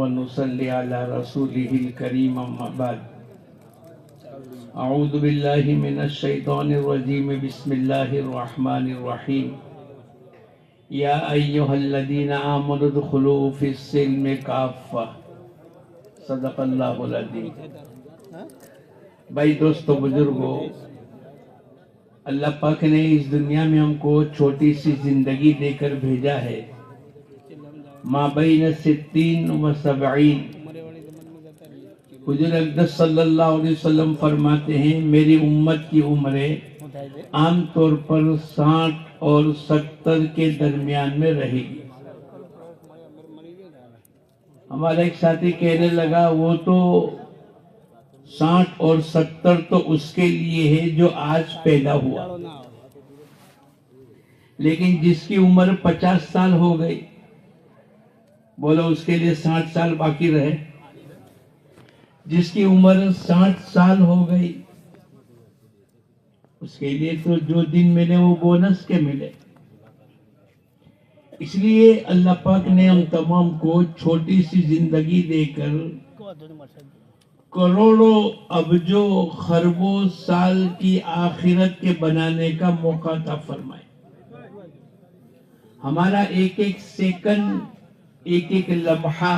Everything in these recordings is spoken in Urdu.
ونصلي على رسوله الكريم أما بعد أعوذ بالله من الشيطان الرجيم بسم الله الرحمن الرحيم يا أيها الذين آمنوا ادخلوا في السلم كافة صدق الله العظيم. بھائی دوستو بزرگو، اللہ پاک نے اس دنیا میں ہم کو چھوٹی سی زندگی دے کر بھیجا ہے. ما بین 60 و 70. حضور اقدس صلی اللہ علیہ وسلم فرماتے ہیں میری امت کی عمریں عام طور پر 60 اور 70 کے درمیان میں رہے گی. ہمارا ایک ساتھی کہنے لگا وہ تو 60 اور 70 تو اس کے لیے ہے جو آج پیدا ہوا، لیکن جس کی عمر 50 سال ہو گئی، بولو اس کے لیے 60 سال باقی رہے. جس کی عمر 60 سال ہو گئی اس کے لیے تو جو دن ملے وہ بونس کے ملے. اس لیے اللہ پاک نے ہم تمام کو چھوٹی سی زندگی دے کر کروڑوں ابجوں خربوں سال کی آخرت کے بنانے کا موقع عطا فرمائے. ہمارا ایک ایک سیکنڈ، ایک ایک لمحہ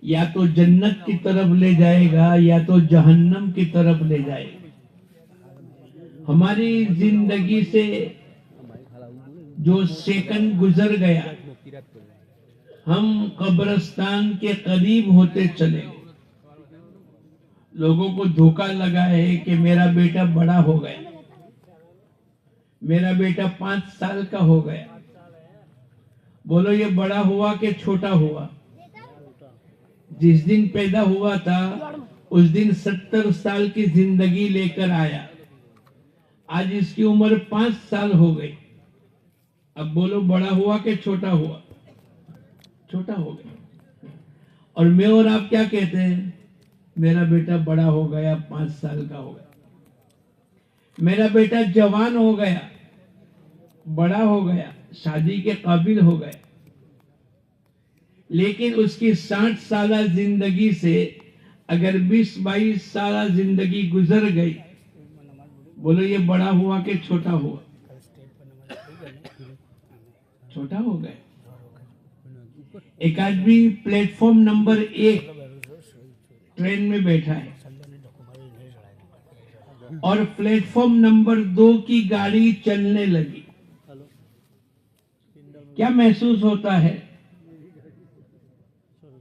یا تو جنت کی طرف لے جائے گا یا تو جہنم کی طرف لے جائے گا. ہماری زندگی سے جو سیکنڈ گزر گیا ہم قبرستان کے قریب ہوتے چلے گئے. لوگوں کو دھوکہ لگا ہے کہ میرا بیٹا بڑا ہو گیا، میرا بیٹا 5 سال کا ہو گیا. بولو یہ بڑا ہوا کہ چھوٹا ہوا؟ جس دن پیدا ہوا تھا اس دن 70 سال کی زندگی لے کر آیا. آج اس کی عمر 5 سال ہو گئی. اب بولو بڑا ہوا کہ چھوٹا ہوا؟ چھوٹا ہو گیا. اور میں اور آپ کیا کہتے ہیں؟ میرا بیٹا بڑا ہو گیا، 5 سال کا ہو گیا. میرا بیٹا جوان ہو گیا، بڑا ہو گیا، شادی کے قابل ہو گیا. لیکن اس کی 60 سالہ زندگی سے اگر 20-22 سالہ زندگی گزر گئی، بولو یہ بڑا ہوا کہ چھوٹا ہوا؟ چھوٹا ہو گیا. ایک آدمی پلیٹ فارم نمبر 1 ٹرین میں بیٹھا ہے اور پلیٹ فارم نمبر 2 کی گاڑی چلنے لگی. کیا محسوس ہوتا ہے؟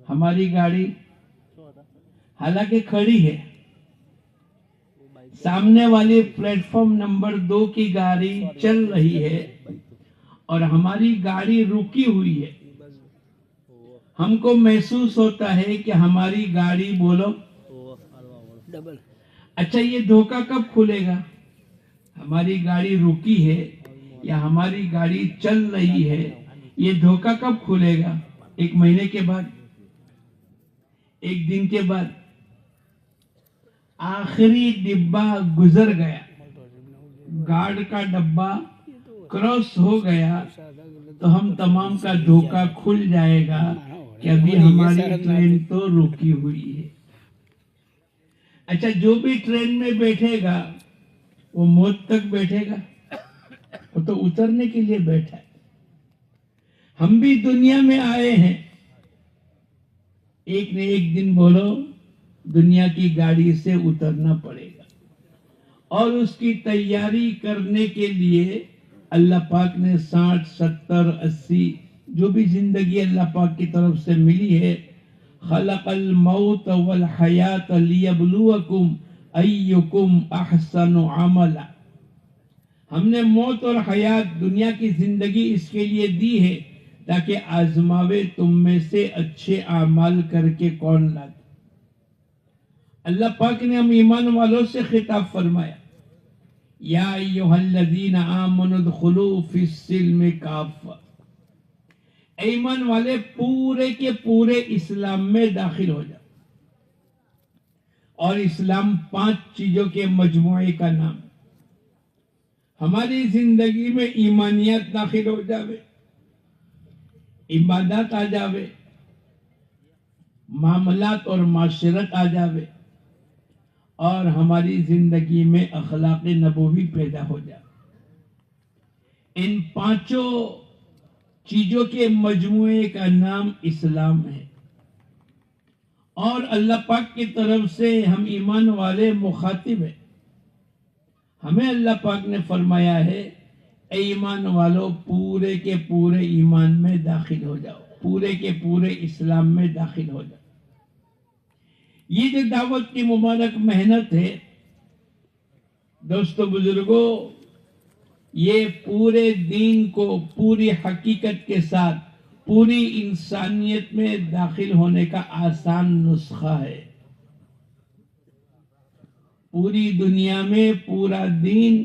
ہماری گاڑی حالانکہ کھڑی ہے، سامنے والی پلیٹ فارم نمبر 2 کی گاڑی چل رہی ہے اور ہماری گاڑی رکی ہوئی ہے. ہم کو محسوس ہوتا ہے کہ ہماری گاڑی، بولو اچھا یہ دھوکہ کب کھلے گا؟ ہماری گاڑی رکی ہے یا ہماری گاڑی چل رہی ہے، یہ دھوکہ کب کھلے گا؟ 1 مہینے کے بعد، 1 دن کے بعد. آخری ڈبہ گزر گیا، گارڈ کا ڈبہ کراس ہو گیا تو ہم تمام کا دھوکہ کھل جائے گا کہ ابھی ہماری ٹرین تو رکی ہوئی ہے. اچھا جو بھی ٹرین میں بیٹھے گا وہ موت تک بیٹھے گا؟ وہ تو اترنے کے لیے بیٹھا ہے. ہم بھی دنیا میں آئے ہیں، ایک نہ ایک دن بولو دنیا کی گاڑی سے اترنا پڑے گا. اور اس کی تیاری کرنے کے لیے اللہ پاک نے 60 70 80 جو بھی زندگی اللہ پاک کی طرف سے ملی ہے، خلق الموت والحیات لیبلوکم ایکم احسن عملا. ہم نے موت اور حیات، دنیا کی زندگی اس کے لیے دی ہے تاکہ آزماوے تم میں سے اچھے اعمال کر کے کون لاتا. اللہ پاک نے ہم ایمان والوں سے خطاب فرمایا، یا ایھا الذین آمنوا ادخلوا فی السلم کافہ. ایمان والے پورے کے پورے اسلام میں داخل ہو جاؤ. اور اسلام 5 چیزوں کے مجموعے کا نام. ہماری زندگی میں ایمانیات داخل ہو جاوے، عبادات آ جاوے، معاملات اور معاشرت آ جاوے اور ہماری زندگی میں اخلاق نبوی پیدا ہو جائے. ان پانچوں چیزوں کے مجموعے کا نام اسلام ہے. اور اللہ پاک کی طرف سے ہم ایمان والے مخاطب ہیں. ہمیں اللہ پاک نے فرمایا ہے اے ایمان والو پورے کے پورے ایمان میں داخل ہو جاؤ, پورے کے پورے اسلام میں داخل ہو جاؤ. یہ جو دعوت کی مبارک محنت ہے دوستو بزرگوں, یہ پورے دین کو پوری حقیقت کے ساتھ پوری انسانیت میں داخل ہونے کا آسان نسخہ ہے. پوری دنیا میں پورا دین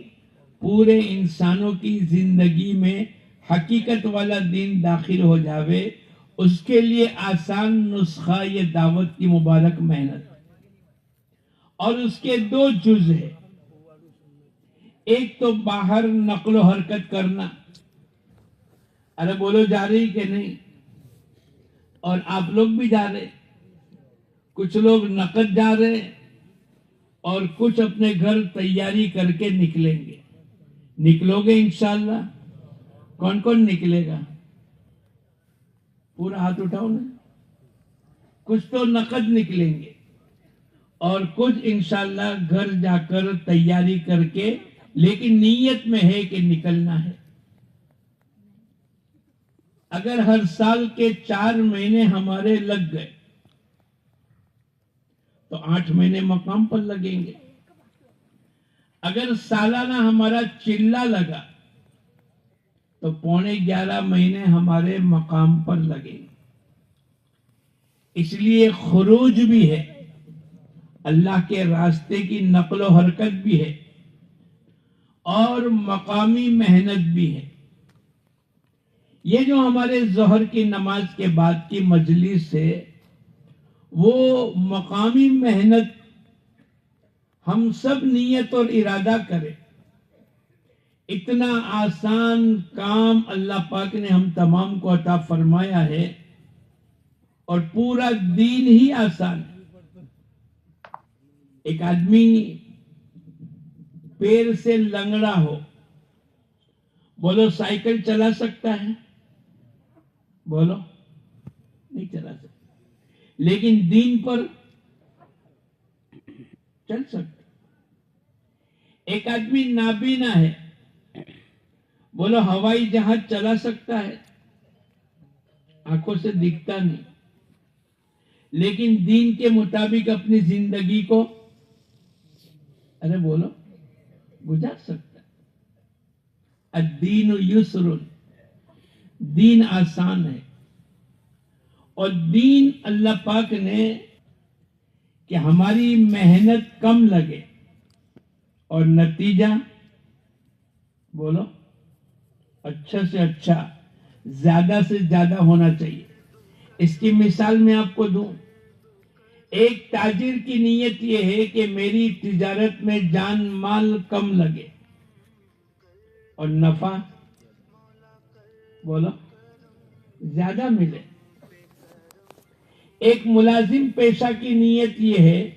پورے انسانوں کی زندگی میں حقیقت والا دین داخل ہو جاوے, اس کے لیے آسان نسخہ یہ دعوت کی مبارک محنت. اور اس کے دو جز ہے. ایک تو باہر نقل و حرکت کرنا, ارے بولو جا رہی کہ نہیں, اور آپ لوگ بھی جا رہے, کچھ لوگ نقد جا رہے اور کچھ اپنے گھر تیاری کر کے نکلیں گے. نکلو گے انشاءاللہ؟ کون کون نکلے گا؟ پورا ہاتھ اٹھاؤ نا. کچھ تو نقد نکلیں گے اور کچھ انشاءاللہ گھر جا کر تیاری کر کے, لیکن نیت میں ہے کہ نکلنا ہے. اگر ہر سال کے 4 مہینے ہمارے لگ گئے تو 8 مہینے مقام پر لگیں گے. اگر سالانہ ہمارا چلہ لگا تو 11.5 مہینے ہمارے مقام پر لگیں گے. اس لیے خروج بھی ہے, اللہ کے راستے کی نقل و حرکت بھی ہے, اور مقامی محنت بھی ہے. یہ جو ہمارے ظہر کی نماز کے بعد کی مجلس ہے, وہ مقامی محنت ہم سب نیت اور ارادہ کریں. اتنا آسان کام اللہ پاک نے ہم تمام کو عطا فرمایا ہے, اور پورا دین ہی آسان ہے. ایک آدمی پیر سے لنگڑا ہو, بولو سائیکل چلا سکتا ہے؟ بولو نہیں چلا سکتا, لیکن دین پر چل سکتا. ایک آدمی نابینا ہے, بولو ہوائی جہاز چلا سکتا ہے؟ آنکھوں سے دکھتا نہیں, لیکن دین کے مطابق اپنی زندگی کو ارے بولو گزار سکتا. الدین یسر, دین آسان ہے. اور دین اللہ پاک نے کہ ہماری محنت کم لگے اور نتیجہ بولو اچھا سے اچھا, زیادہ سے زیادہ ہونا چاہیے. اس کی مثال میں آپ کو دوں. ایک تاجر کی نیت یہ ہے کہ میری تجارت میں جان مال کم لگے اور نفع بولو زیادہ ملے. ایک ملازم پیشہ کی نیت یہ ہے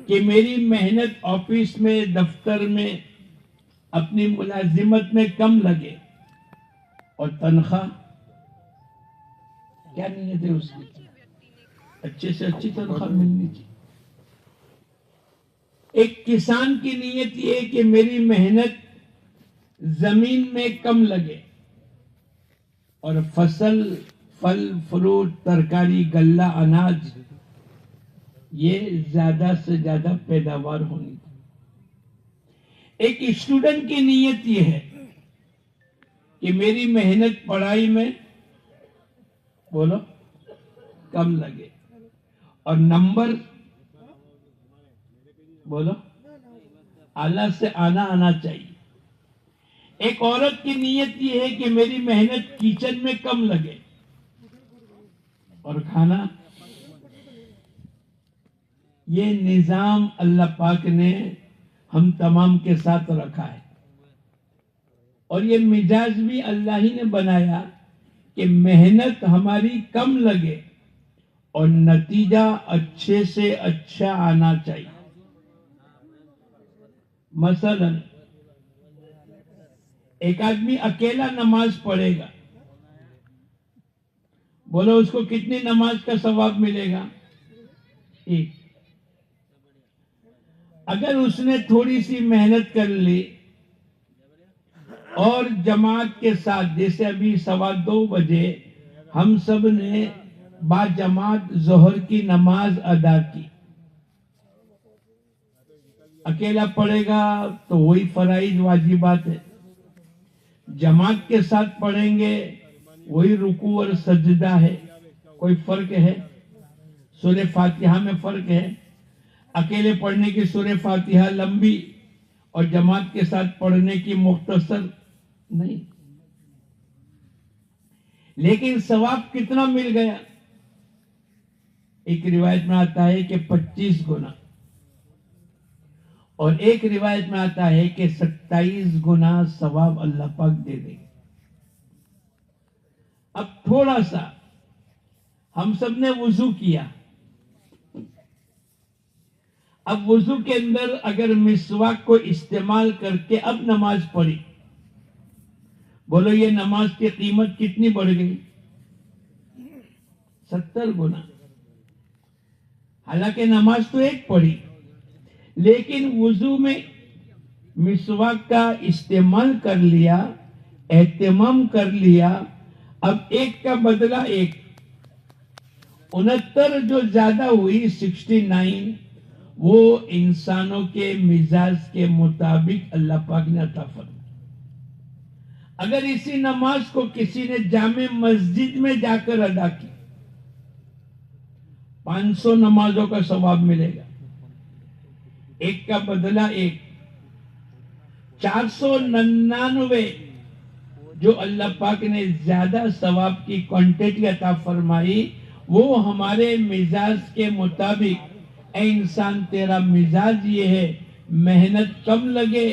کہ میری محنت آفس میں, دفتر میں, اپنی ملازمت میں کم لگے اور تنخواہ کیا نیت ہے اس کی؟ اچھے سے اچھی تنخواہ ملنی چاہیے. ایک کسان کی نیت یہ ہے کہ میری محنت زمین میں کم لگے اور فصل, پھل, فروٹ, ترکاری, غلہ, اناج یہ زیادہ سے زیادہ پیداوار ہونی. ایک اسٹوڈنٹ کی نیت یہ ہے کہ میری محنت پڑھائی میں بولو کم لگے اور نمبر بولو اعلیٰ سے آنا چاہیے. ایک عورت کی نیت یہ ہے کہ میری محنت کچن میں کم لگے اور کھانا. یہ نظام اللہ پاک نے ہم تمام کے ساتھ رکھا ہے, اور یہ مزاج بھی اللہ ہی نے بنایا کہ محنت ہماری کم لگے اور نتیجہ اچھے سے اچھا آنا چاہیے. مثلا ایک آدمی اکیلا نماز پڑھے گا, بولو اس کو کتنی نماز کا ثواب ملے گا؟ ایک. اگر اس نے تھوڑی سی محنت کر لی اور جماعت کے ساتھ, جیسے ابھی 2:15 بجے ہم سب نے با جماعت ظہر کی نماز ادا کی, اکیلا پڑھے گا تو وہی فرائض واجبات ہے, جماعت کے ساتھ پڑھیں گے وہی رکوع اور سجدہ ہے. کوئی فرق ہے؟ سورہ فاتحہ میں فرق ہے. اکیلے پڑھنے کی سورہ فاتحہ لمبی اور جماعت کے ساتھ پڑھنے کی مختصر نہیں. لیکن ثواب کتنا مل گیا؟ ایک روایت میں آتا ہے کہ 25 گنا, اور ایک روایت میں آتا ہے کہ 27 گنا ثواب اللہ پاک دے دے گے. اب تھوڑا سا ہم سب نے وضو کیا, اب وضو کے اندر اگر مسواک کو استعمال کر کے اب نماز پڑھی, بولو یہ نماز کی قیمت کتنی بڑھ گئی؟ 70 گنا. حالانکہ نماز تو ایک پڑھی, لیکن وضو میں مسواک کا استعمال کر لیا, اہتمام کر لیا. اب ایک کا بدلہ ایک, 69 جو زیادہ ہوئی 69, وہ انسانوں کے مزاج کے مطابق اللہ پاک نے عطا فرمایا. اگر اسی نماز کو کسی نے جامع مسجد میں جا کر ادا کی, 500 نمازوں کا ثواب ملے گا, ایک کا بدلہ ایک. 499 جو اللہ پاک نے زیادہ ثواب کی کوانٹٹی عطا فرمائی, وہ ہمارے مزاج کے مطابق, اے انسان تیرا مزاج یہ ہے, محنت کم لگے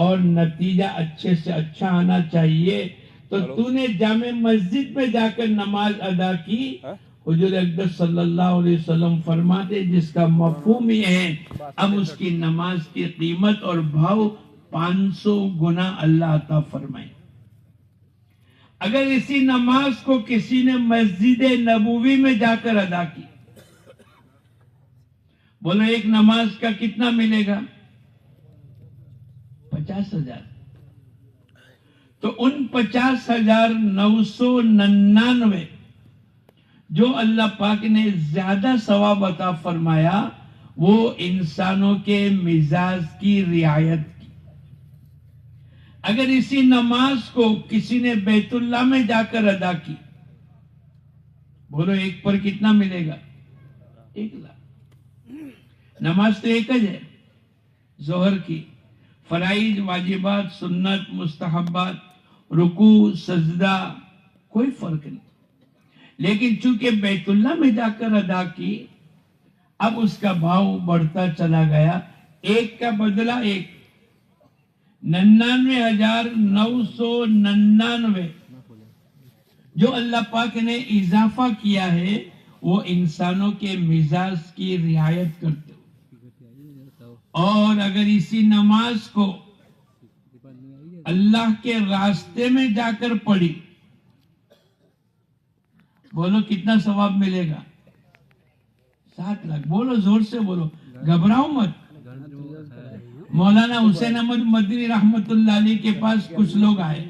اور نتیجہ اچھے سے اچھا آنا چاہیے, تو نے جامع مسجد میں جا کر نماز ادا کی. حضور اقدس صلی اللہ علیہ وسلم فرماتے جس کا مفہوم یہ ہے, اب اس کی نماز کی قیمت اور بھاؤ 500 گنا اللہ عطا فرمائے. اگر اسی نماز کو کسی نے مسجد نبوی میں جا کر ادا کی, بولو ایک نماز کا کتنا ملے گا؟ 50,000. تو ان 50,999 جو اللہ پاک نے زیادہ ثواب عطا فرمایا, وہ انسانوں کے مزاج کی رعایت کی. اگر اسی نماز کو کسی نے بیت اللہ میں جا کر ادا کی, بولو ایک پر کتنا ملے گا؟ 1 لاکھ. نماز تو ایک ہی ہے, ظہر کی فرائض, واجبات, سنت, مستحبات, رکوع, سجدہ, کوئی فرق نہیں. لیکن چونکہ بیت اللہ میں جا کر ادا کی, اب اس کا بھاؤ بڑھتا چلا گیا. ایک کا بدلہ ایک, 99,999 جو اللہ پاک نے اضافہ کیا ہے, وہ انسانوں کے مزاج کی رعایت کرتے ہو. اور اگر اسی نماز کو اللہ کے راستے میں جا کر پڑھی, بولو کتنا ثواب ملے گا؟ 7 لاکھ. بولو زور سے بولو, گھبراؤ مت. مولانا حسین احمد مدنی رحمت اللہ علیہ کے پاس کچھ لوگ آئے,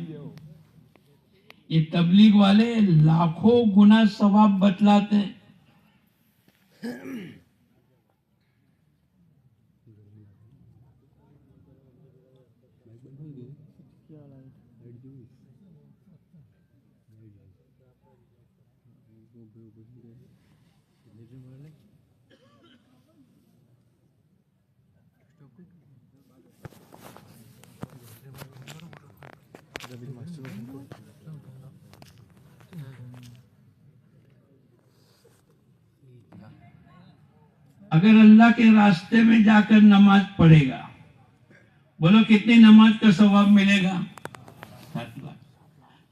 یہ تبلیغ والے لاکھوں گنا ثواب بتلاتے ہیں. اگر اللہ کے راستے میں جا کر نماز پڑھے گا, بولو کتنی نماز کا ثواب ملے گا؟ 7 لاکھ.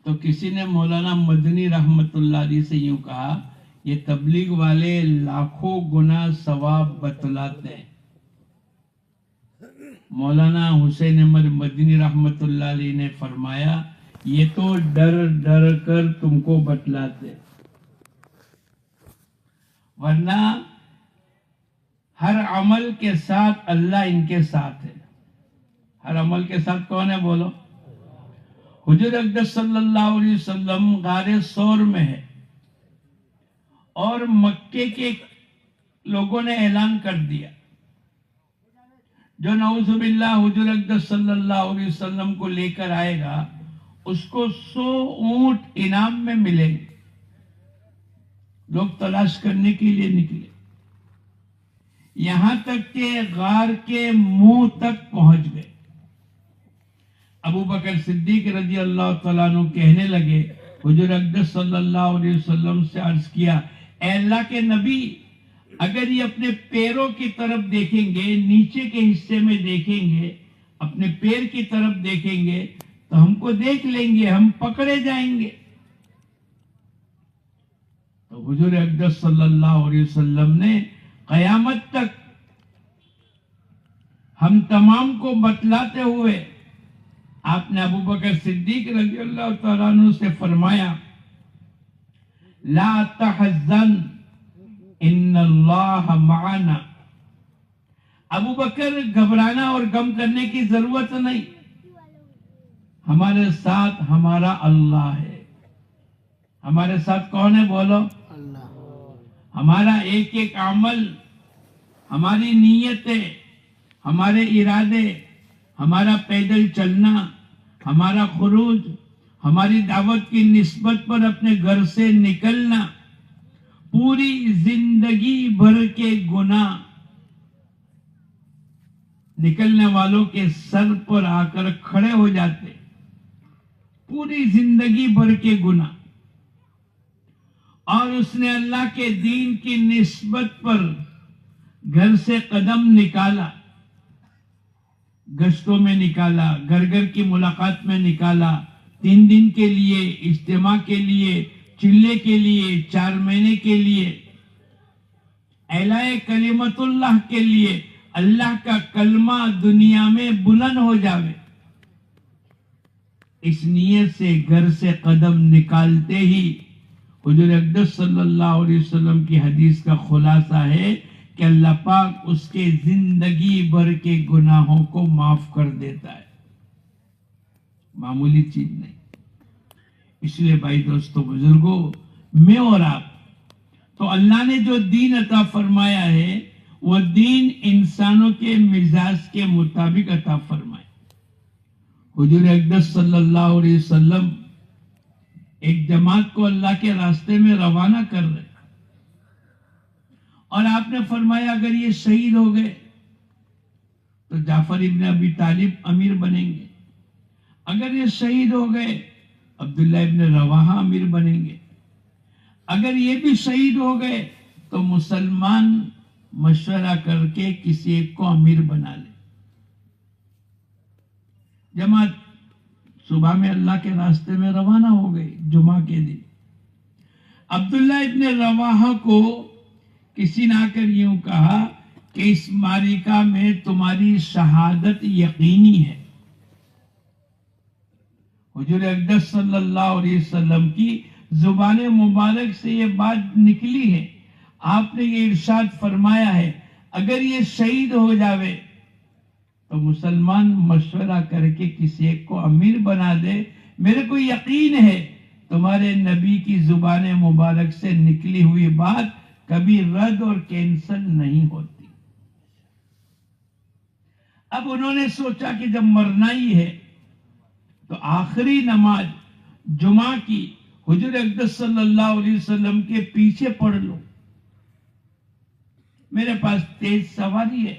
تو کسی نے مولانا مدنی رحمت اللہ علیہ سے یوں کہا یہ تبلیغ والے لاکھوں گنا ثواب بتلاتے ہیں. مولانا حسین احمد مدنی رحمت اللہ علیہ نے فرمایا یہ تو ڈر ڈر کر تم کو بتلاتے، ورنہ ہر عمل کے ساتھ اللہ ان کے ساتھ ہے. ہر عمل کے ساتھ کون ہے بولو؟ حضور اقدس صلی اللہ علیہ وسلم غار ثور میں ہے اور مکے کے لوگوں نے اعلان کر دیا جو نعوذ باللہ حضور اقدس صلی اللہ علیہ وسلم کو لے کر آئے گا اس کو 100 اونٹ انعام میں ملیں گے. لوگ تلاش کرنے کے لیے نکلے، یہاں تک کہ غار کے منہ تک پہنچ گئے. ابو بکر صدیق رضی اللہ تعالیٰ عنہ کہنے لگے، حضور اقدس صلی اللہ علیہ وسلم سے عرض کیا، اے اللہ کے نبی، اگر یہ اپنے پیروں کی طرف دیکھیں گے، نیچے کے حصے میں دیکھیں گے، اپنے پیر کی طرف دیکھیں گے تو ہم کو دیکھ لیں گے، ہم پکڑے جائیں گے. تو حضور اقدس صلی اللہ علیہ وسلم نے قیامت تک ہم تمام کو بتلاتے ہوئے آپ نے ابو بکر صدیق رضی اللہ تعالیٰ عنہ سے فرمایا، لا تحزن ان اللہ معنا. ابو بکر گھبرانا اور غم کرنے کی ضرورت نہیں، ہمارے ساتھ ہمارا اللہ ہے. ہمارے ساتھ کون ہے بولو؟ اللہ. ہمارا ایک ایک عمل، ہماری نیتیں، ہمارے ارادے، ہمارا پیدل چلنا، ہمارا خروج، ہماری دعوت کی نسبت پر اپنے گھر سے نکلنا، پوری زندگی بھر کے گناہ نکلنے والوں کے سر پر آ کر کھڑے ہو جاتے. پوری زندگی بھر کے گناہ، اور اس نے اللہ کے دین کی نسبت پر گھر سے قدم نکالا، گشتوں میں نکالا، گھر گھر کی ملاقات میں نکالا، 3 دن کے لیے، اجتماع کے لیے، چلے کے لیے، 4 مہینے کے لیے، اعلاء کلمت اللہ کے لیے، اللہ کا کلمہ دنیا میں بلند ہو جاوے. اس نیت سے گھر سے قدم نکالتے ہی حضور اقدس صلی اللہ علیہ وسلم کی حدیث کا خلاصہ ہے کہ اللہ پاک اس کے زندگی بھر کے گناہوں کو معاف کر دیتا ہے. معمولی چیز نہیں. اس لیے بھائی دوستو بزرگوں، میں اور آپ تو اللہ نے جو دین عطا فرمایا ہے وہ دین انسانوں کے مزاج کے مطابق عطا فرمایا. حضور اقدس صلی اللہ علیہ وسلم ایک جماعت کو اللہ کے راستے میں روانہ کر رہے، اور آپ نے فرمایا اگر یہ شہید ہو گئے تو جعفر ابن ابی طالب امیر بنیں گے، اگر یہ شہید ہو گئے عبداللہ ابن رواحہ امیر بنیں گے، اگر یہ بھی شہید ہو گئے تو مسلمان مشورہ کر کے کسی ایک کو امیر بنا لے. جماعت صبح میں اللہ کے راستے میں روانہ ہو گئی. جمعہ کے دن عبداللہ ابن رواحہ کو کسی نے آ کر یوں کہا کہ اس معرکہ میں تمہاری شہادت یقینی ہے. حضور اقدس صلی اللہ علیہ وسلم کی زبان مبارک سے یہ بات نکلی ہے. آپ نے یہ ارشاد فرمایا ہے اگر یہ شہید ہو جاوے تو مسلمان مشورہ کر کے کسی ایک کو امیر بنا دے. میرے کو یقین ہے تمہارے نبی کی زبان مبارک سے نکلی ہوئی بات کبھی رد اور کینسل نہیں ہوتی. اب انہوں نے سوچا کہ جب مرنا ہی ہے تو آخری نماز جمعہ کی حضور اقدس صلی اللہ علیہ وسلم کے پیچھے پڑھ لو. میرے پاس تیز سواری ہے،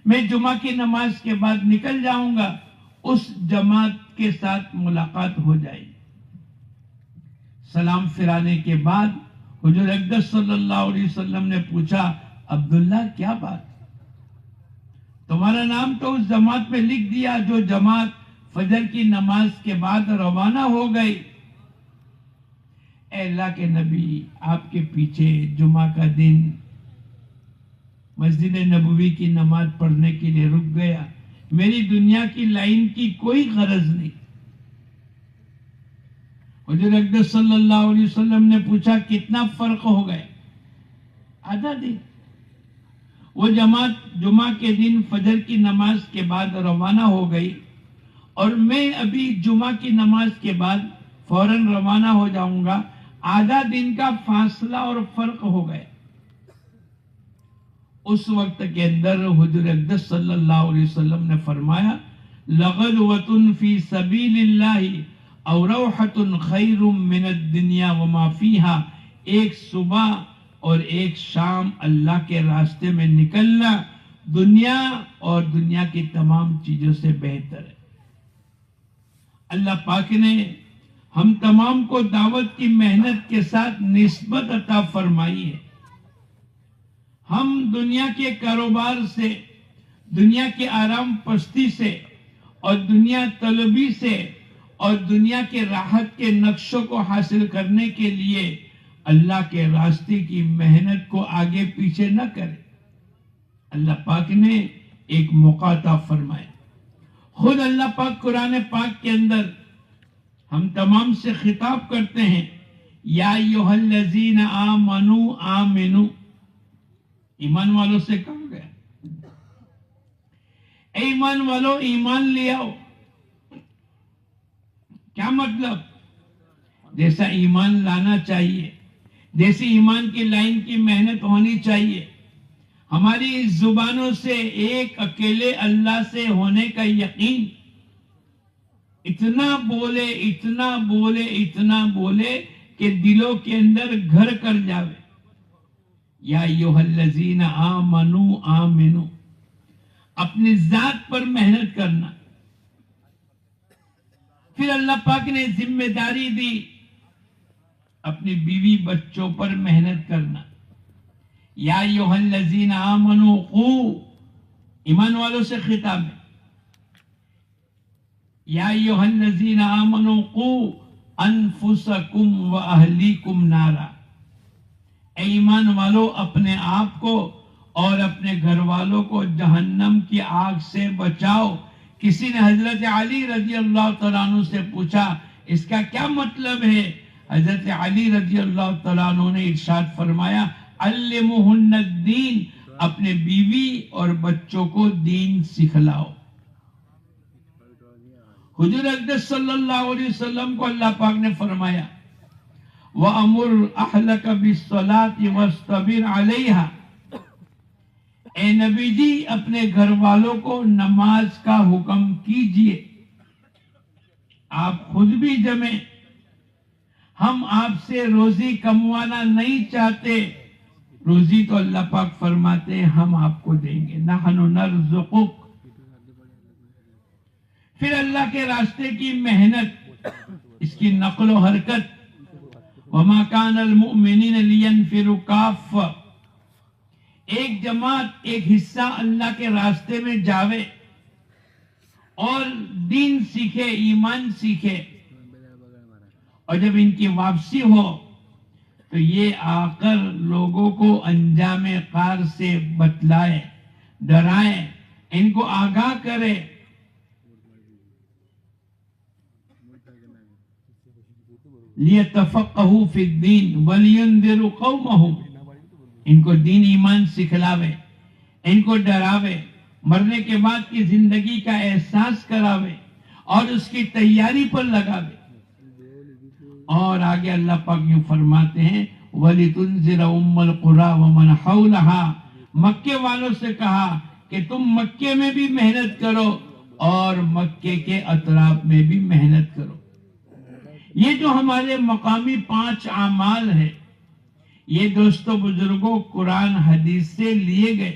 میں جمعہ کی نماز کے بعد نکل جاؤں گا، اس جماعت کے ساتھ ملاقات ہو جائے گی. سلام پھرانے کے بعد حضور اقدس صلی اللہ علیہ وسلم نے پوچھا، عبداللہ کیا بات، تمہارا نام تو اس جماعت میں لکھ دیا جو جماعت فجر کی نماز کے بعد روانہ ہو گئی. اے اللہ کے نبی آپ کے پیچھے جمعہ کا دن مسجد نبوی کی نماز پڑھنے کے لیے رک گیا، میری دنیا کی لائن کی کوئی غرض نہیں۔ حضور اقدس صلی اللہ علیہ وسلم نے پوچھا کتنا فرق ہو گئے؟ آدھا دن۔ وہ جماعت جمعہ کے دن فجر کی نماز کے بعد روانہ ہو گئی، اور میں ابھی جمعہ کی نماز کے بعد فوراً روانہ ہو جاؤں گا، آدھا دن کا فاصلہ اور فرق ہو گیا۔ اس وقت کے اندر حضور اقدس صلی اللہ علیہ وسلم نے فرمایا لغدوۃ فی سبیل اللہ او روحۃ خیر من الدنیا وما فیہا، ایک صبح اور ایک شام اللہ کے راستے میں نکلنا دنیا اور دنیا کی تمام چیزوں سے بہتر ہے۔ اللہ پاک نے ہم تمام کو دعوت کی محنت کے ساتھ نسبت عطا فرمائی ہے۔ ہم دنیا کے کاروبار سے، دنیا کے آرام پستی سے اور دنیا طلبی سے اور دنیا کے راحت کے نقشوں کو حاصل کرنے کے لیے اللہ کے راستے کی محنت کو آگے پیچھے نہ کرے۔ اللہ پاک نے ایک موقع عطا فرمایا۔ خود اللہ پاک قرآن پاک کے اندر ہم تمام سے خطاب کرتے ہیں، یا ایھا الذین آمنوا آمنوا، ایمان والوں سے کہا گیا اے ایمان والو ایمان لے آؤ۔ کیا مطلب؟ جیسا ایمان لانا چاہیے، جیسی ایمان کی لائن کی محنت ہونی چاہیے، ہماری زبانوں سے ایک اکیلے اللہ سے ہونے کا یقین اتنا بولے اتنا بولے اتنا بولے کہ دلوں کے اندر گھر کر جاوے۔ یا ایھا الذین آمنوا آمنوا، اپنی ذات پر محنت کرنا۔ پھر اللہ پاک نے ذمہ داری دی اپنی بیوی بچوں پر محنت کرنا۔ یا ایھا الذین آمنوا قوا، ایمان والوں سے خطاب ہے، یا ایھا الذین آمنوا قوا انفسکم واہلیکم نارا، اے ایمان والو اپنے آپ کو اور اپنے گھر والوں کو جہنم کی آگ سے بچاؤ۔ کسی نے حضرت علی رضی اللہ تعالیٰ عنہ سے پوچھا اس کا کیا مطلب ہے؟ حضرت علی رضی اللہ تعالیٰ عنہ نے ارشاد فرمایا علمہن الدین، اپنے بیوی اور بچوں کو دین سکھلاؤ۔ حضور اقدس صلی اللہ علیہ وسلم کو اللہ پاک نے فرمایا وَأَمُرْ أَحْلَكَ بِالصَّلَاةِ وَاسْتَبِرْ عَلَيْهَا، اے نبی جی اپنے گھر والوں کو نماز کا حکم کیجئے، آپ خود بھی جمیں، ہم آپ سے روزی کموانا نہیں چاہتے، روزی تو اللہ پاک فرماتے ہیں ہم آپ کو دیں گے، نحن نرزقک۔ پھر اللہ کے راستے کی محنت، اس کی نقل و حرکت، وَمَا كَانَ الْمُؤْمِنِينَ لِيَنْفِرُوا كَافَّةً، ایک جماعت ایک حصہ اللہ کے راستے میں جاوے اور دین سیکھے، ایمان سیکھے، اور جب ان کی واپسی ہو تو یہ آ کر لوگوں کو انجام کار سے بتلائے، ڈرائے، ان کو آگاہ کرے۔ لِيَتَفَقَّهُوا فِي الدِّينِ وَلِيُنذِرُوا قَوْمَهُمْ، ان کو دین ایمان سکھلاوے، ان کو ڈراوے، مرنے کے بعد کی زندگی کا احساس کراوے اور اس کی تیاری پر لگاوے۔ اور آگے اللہ پاک یوں فرماتے ہیں وَلِتُنذِرَ أُمَّ الْقُرَىٰ وَمَنْ حَوْلَهَا، مکے والوں سے کہا کہ تم مکے میں بھی محنت کرو اور مکے کے اطراف میں بھی محنت کرو۔ یہ جو ہمارے مقامی 5 اعمال ہیں، یہ دوستو بزرگوں قرآن حدیث سے لیے گئے۔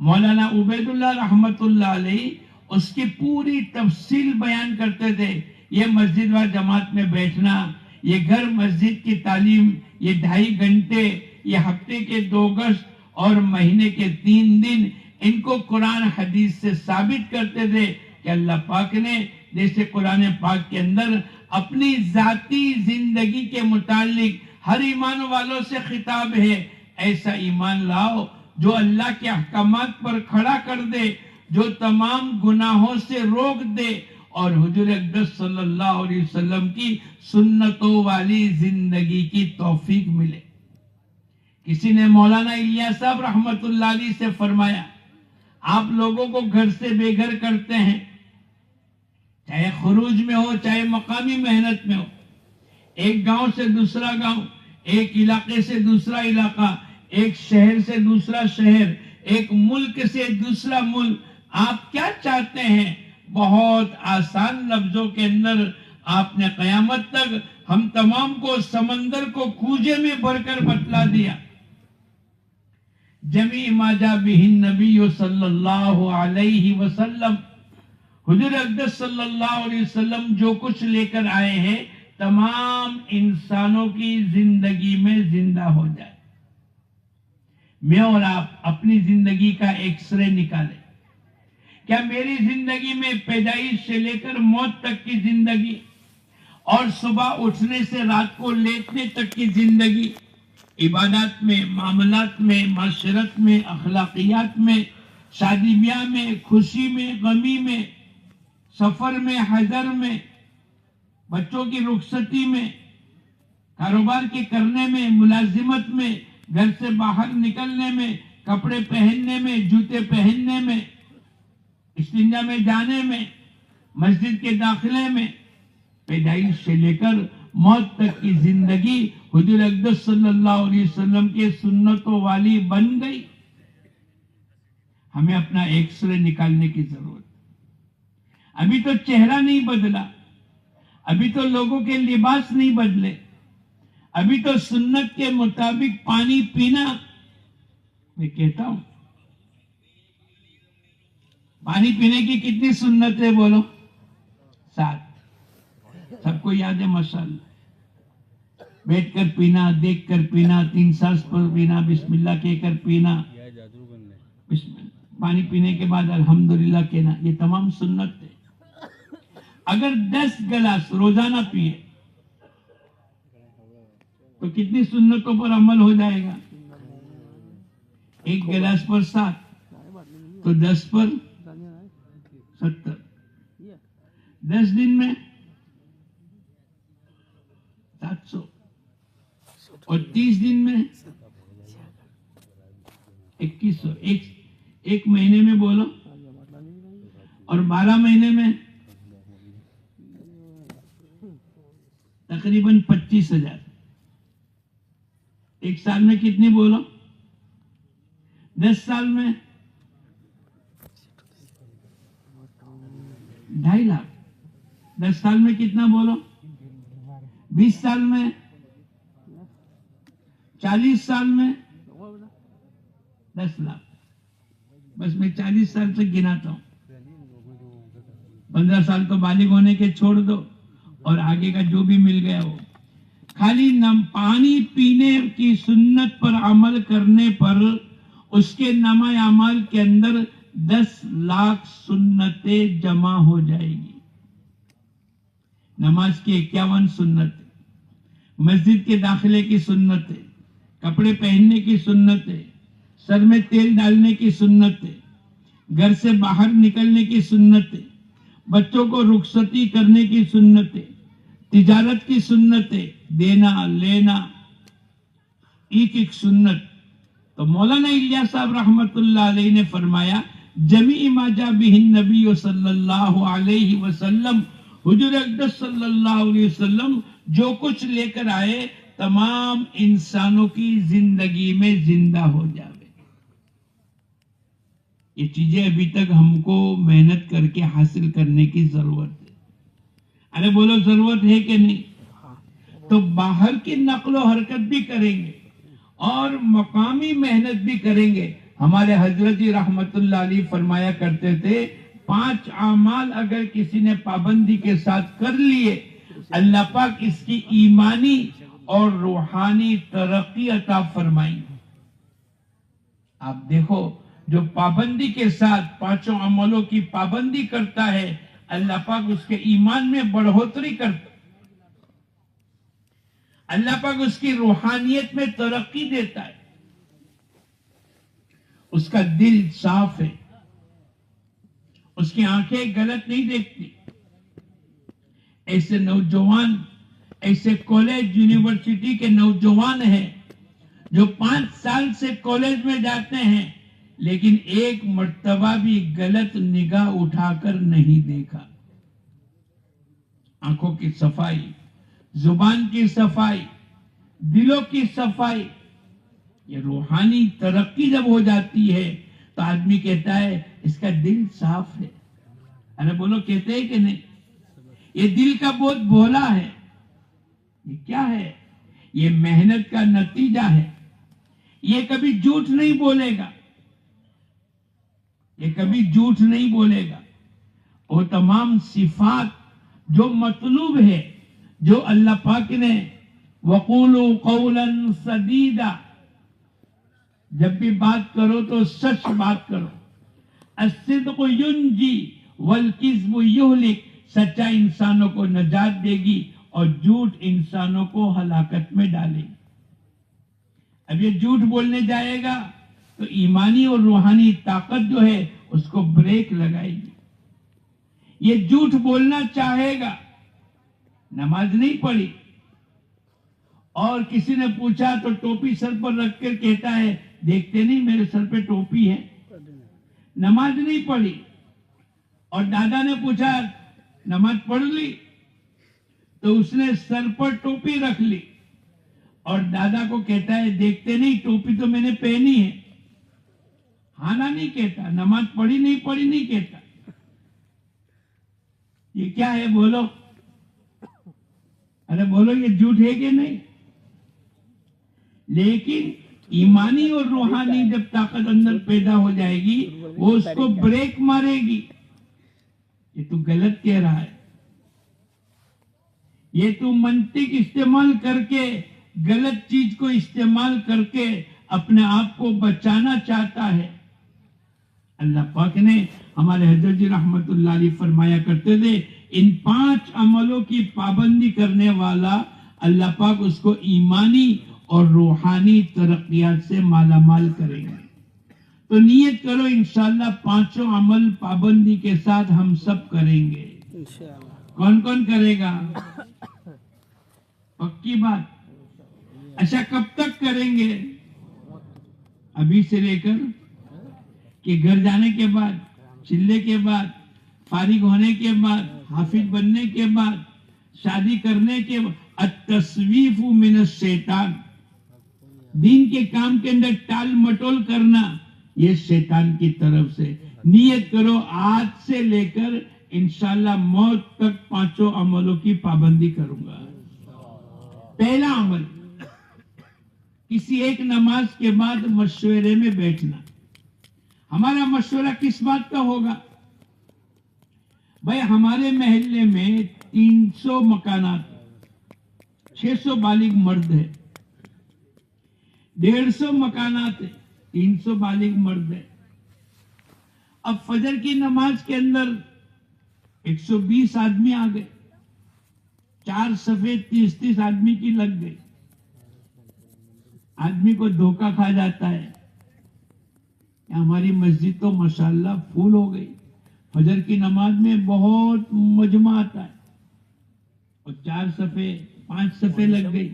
مولانا عبید اللہ رحمت اللہ علیہ اس کی پوری تفصیل بیان کرتے تھے۔ یہ مسجد و جماعت میں بیٹھنا، یہ گھر مسجد کی تعلیم، یہ 2.5 گھنٹے، یہ ہفتے کے 2 گشت اور مہینے کے 3 دن، ان کو قرآن حدیث سے ثابت کرتے تھے کہ اللہ پاک نے جیسے قرآن پاک کے اندر اپنی ذاتی زندگی کے متعلق ہر ایمان والوں سے خطاب ہے، ایسا ایمان لاؤ جو اللہ کے احکامات پر کھڑا کر دے، جو تمام گناہوں سے روک دے اور حضور اقدس صلی اللہ علیہ وسلم کی سنتوں والی زندگی کی توفیق ملے۔ کسی نے مولانا الیاس صاحب رحمت اللہ علیہ سے فرمایا، آپ لوگوں کو گھر سے بے گھر کرتے ہیں، چاہے خروج میں ہو چاہے مقامی محنت میں ہو، ایک گاؤں سے دوسرا گاؤں، ایک علاقے سے دوسرا علاقہ، ایک شہر سے دوسرا شہر، ایک ملک سے دوسرا ملک، آپ کیا چاہتے ہیں؟ بہت آسان لفظوں کے اندر آپ نے قیامت تک ہم تمام کو سمندر کو کوزے میں بھر کر بتلا دیا۔ جمیع ما جاء بہ النبی صلی اللہ علیہ وسلم، حضور اقدس صلی اللہ علیہ وسلم جو کچھ لے کر آئے ہیں تمام انسانوں کی زندگی میں زندہ ہو جائے۔ میں اور آپ اپنی زندگی کا ایکس رے نکالیں، کیا میری زندگی میں پیدائش سے لے کر موت تک کی زندگی اور صبح اٹھنے سے رات کو لیٹنے تک کی زندگی، عبادات میں، معاملات میں، معاشرت میں، اخلاقیات میں، شادی بیاہ میں، خوشی میں، غمی میں، سفر میں، حضر میں، بچوں کی رخصتی میں، کاروبار کے کرنے میں، ملازمت میں، گھر سے باہر نکلنے میں، کپڑے پہننے میں، جوتے پہننے میں، استنجا میں جانے میں، مسجد کے داخلے میں، پیدائش سے لے کر موت تک کی زندگی حضور اقدس صلی اللہ علیہ وسلم کے سنتوں والی بن گئی۔ ہمیں اپنا ایکس رے نکالنے کی ضرورت۔ ابھی تو چہرہ نہیں بدلا، ابھی تو لوگوں کے لباس نہیں بدلے، ابھی تو سنت کے مطابق پانی پینا، میں کہتا ہوں پانی پینے کی کتنی سنت ہے بولو؟ 7۔ سب کو یاد ہے ماشاءاللہ۔ بیٹھ کر پینا، دیکھ کر پینا، 3 سانس پر پینا، بسم اللہ کہہ کر پینا، پانی پینے کے بعد الحمدللہ کہنا، یہ تمام سنت ہے۔ اگر 10 گلاس روزانہ پیے تو کتنی سنتوں پر عمل ہو جائے گا؟ 1 گلاس پر 7 تو 10 پر 70، 10 دن میں 700 اور 30 دن میں 2100، ایک مہینے میں بولو، اور 12 مہینے میں تقریباً 25,000۔ 1 سال میں کتنی بولو؟ 10 سال میں 2.5 لاکھ۔ 10 سال میں کتنا بولو؟ 20 سال میں 40 سال میں 10 لاکھ۔ بس میں 40 سال سے گناتا ہوں، 15 سال تو بالغ ہونے کے چھوڑ دو، اور آگے کا جو بھی مل گیا وہ خالی پانی پینے کی سنت پر عمل کرنے پر اس کے نامہ اعمال کے اندر 10 لاکھ سنتیں جمع ہو جائے گی۔ نماز کی 51 سنتیں، مسجد کے داخلے کی سنتیں، کپڑے پہننے کی سنتیں، سر میں تیل ڈالنے کی سنتیں، گھر سے باہر نکلنے کی سنتیں، بچوں کو رخصتی کرنے کی سنتیں، تجارت کی سنتیں، دینا لینا، ایک سنت۔ تو مولانا الیاس صاحب رحمت اللہ علیہ نے فرمایا، جمیع ما جاء بہ النبی صلی اللہ علیہ وسلم، حضور اقدس صلی اللہ علیہ وسلم جو کچھ لے کر آئے تمام انسانوں کی زندگی میں زندہ ہو جاوے۔ یہ چیزیں ابھی تک ہم کو محنت کر کے حاصل کرنے کی ضرورت ہے۔ ارے بولو ضرورت ہے کہ نہیں؟ تو باہر کی نقل و حرکت بھی کریں گے اور مقامی محنت بھی کریں گے۔ ہمارے حضرت جی رحمت اللہ علیہ فرمایا کرتے تھے، 5 اعمال اگر کسی نے پابندی کے ساتھ کر لیے، اللہ پاک اس کی ایمانی اور روحانی ترقی عطا فرمائیں گے۔ آپ دیکھو، جو پابندی کے ساتھ 5 عملوں کی پابندی کرتا ہے، اللہ پاک اس کے ایمان میں بڑھوتری کرتا ہے۔ اللہ پاک اس کی روحانیت میں ترقی دیتا ہے. اس کا دل صاف ہے, اس کی آنکھیں غلط نہیں دیکھتی. ایسے نوجوان, ایسے کالج یونیورسٹی کے نوجوان ہیں جو 5 سال سے کالج میں جاتے ہیں لیکن ایک مرتبہ بھی غلط نگاہ اٹھا کر نہیں دیکھا. آنکھوں کی صفائی, زبان کی صفائی, دلوں کی صفائی, یہ روحانی ترقی جب ہو جاتی ہے تو آدمی کہتا ہے اس کا دل صاف ہے. ارے بولو, کہتے ہیں کہ نہیں؟ یہ دل کا بہت بھولا ہے. یہ کیا ہے؟ یہ محنت کا نتیجہ ہے. یہ کبھی جھوٹ نہیں بولے گا, یہ کبھی جھوٹ نہیں بولے گا. وہ تمام صفات جو مطلوب ہے, جو اللہ پاک نے وَقُولُوا قَوْلًا سَدِيدًا, جب بھی بات کرو تو سچ بات کرو. الصدق ينجي والكذب يهلك, سچا انسانوں کو نجات دے گی اور جھوٹ انسانوں کو ہلاکت میں ڈالے گی. اب یہ جھوٹ بولنے جائے گا تو ایمانی اور روحانی طاقت جو ہے اس کو بریک لگائے گی. یہ جھوٹ بولنا چاہے گا, نماز نہیں پڑھی اور کسی نے پوچھا تو ٹوپی سر پر رکھ کر کہتا ہے دیکھتے نہیں میرے سر پہ ٹوپی ہے. نماز نہیں پڑھی اور دادا نے پوچھا نماز پڑھ لی تو اس نے سر پر ٹوپی رکھ لی اور دادا کو کہتا ہے دیکھتے نہیں ٹوپی تو میں نے پہنی ہے. ہانا نہیں کہتا, نماز پڑھی نہیں کہتا. یہ کیا ہے بولو؟ ارے بولو, یہ جھوٹ ہے کہ نہیں؟ لیکن ایمانی اور روحانی جب طاقت اندر پیدا ہو جائے گی وہ اس کو بریک مارے گی. یہ تو غلط کہہ رہا ہے, یہ تو منطق استعمال کر کے, غلط چیز کو استعمال کر کے اپنے آپ کو بچانا چاہتا ہے. اللہ پاک نے ہمارے حضرت جی رحمت اللہ علیہ فرمایا کرتے تھے ان 5 عملوں کی پابندی کرنے والا اللہ پاک اس کو ایمانی اور روحانی ترقیات سے مالا مال کریں گے. تو نیت کرو انشاءاللہ 5 عمل پابندی کے ساتھ ہم سب کریں گے. کون کون کرے گا؟ پکی بات. اچھا کب تک کریں گے؟ ابھی سے لے کر کہ گھر جانے کے بعد, چلے کے بعد, فارغ ہونے کے بعد, حافظ بننے کے بعد, شادی کرنے کے بعد. التسویف من الشیطان, دین کے کام کے اندر ٹال مٹول کرنا یہ شیطان کی طرف سے. نیت کرو آج سے لے کر انشاءاللہ موت تک 5 عملوں کی پابندی کروں گا. پہلا عمل, کسی ایک نماز کے بعد مشورے میں بیٹھنا. ہمارا مشورہ کس بات کا ہوگا؟ بھائی ہمارے محلے میں 300 مکانات, 600 بالغ مرد ہے, 150 مکانات ہے, 300 بالغ مرد ہے. اب فجر کی نماز کے اندر 120 آدمی آ گئے, 4 صفیں 30 آدمی کی لگ گئی. آدمی کو دھوکہ کھا جاتا ہے کہ ہماری مسجد تو ماشاءاللہ پھول ہو گئی, فجر کی نماز میں بہت مجمع آتا ہے اور 4 صفیں 5 صفیں لگ گئی.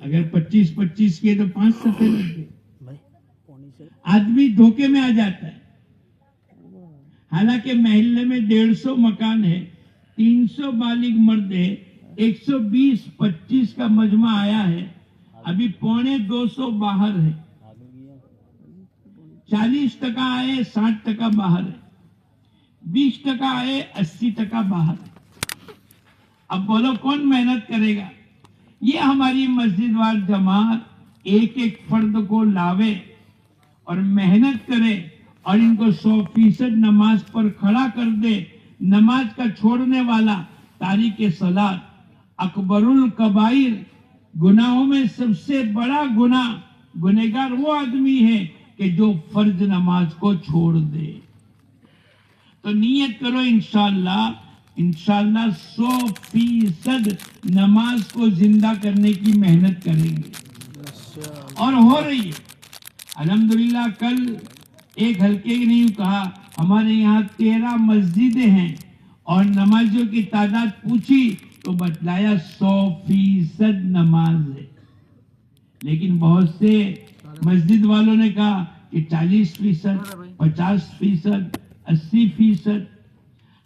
اگر 25 کیے تو 5 صفیں لگ گئی. آدمی دھوکے میں آ جاتا ہے. حالانکہ محلے میں 150 مکان ہے, 300 بالغ مرد ہے, 120-25 کا مجمع آیا ہے, ابھی 250 باہر ہے. 40% آئے, 60% باہر ہے, 20% آئے, 80% باہر ہے. اب بولو کون محنت کرے گا؟ یہ ہماری مسجد وال جماعت ایک ایک فرد کو لاوے اور محنت کرے اور ان کو 100% نماز پر کھڑا کر دے. نماز کا چھوڑنے والا تاریک صلاۃ اکبر الکبائر, گناہوں میں سب سے بڑا گنہگار وہ آدمی ہے کہ جو فرض نماز کو چھوڑ دے. تو نیت کرو انشاءاللہ انشاءاللہ 100% نماز کو زندہ کرنے کی محنت کریں گے اور ہو رہی ہے الحمدللہ. کل ایک ہلکے کی نہیں کہا ہمارے یہاں 13 مسجدیں ہیں اور نمازیوں کی تعداد پوچھی تو بتلایا 100% نماز ہے. لیکن بہت سے مسجد والوں نے کہا کہ 40%, 50%, 80%.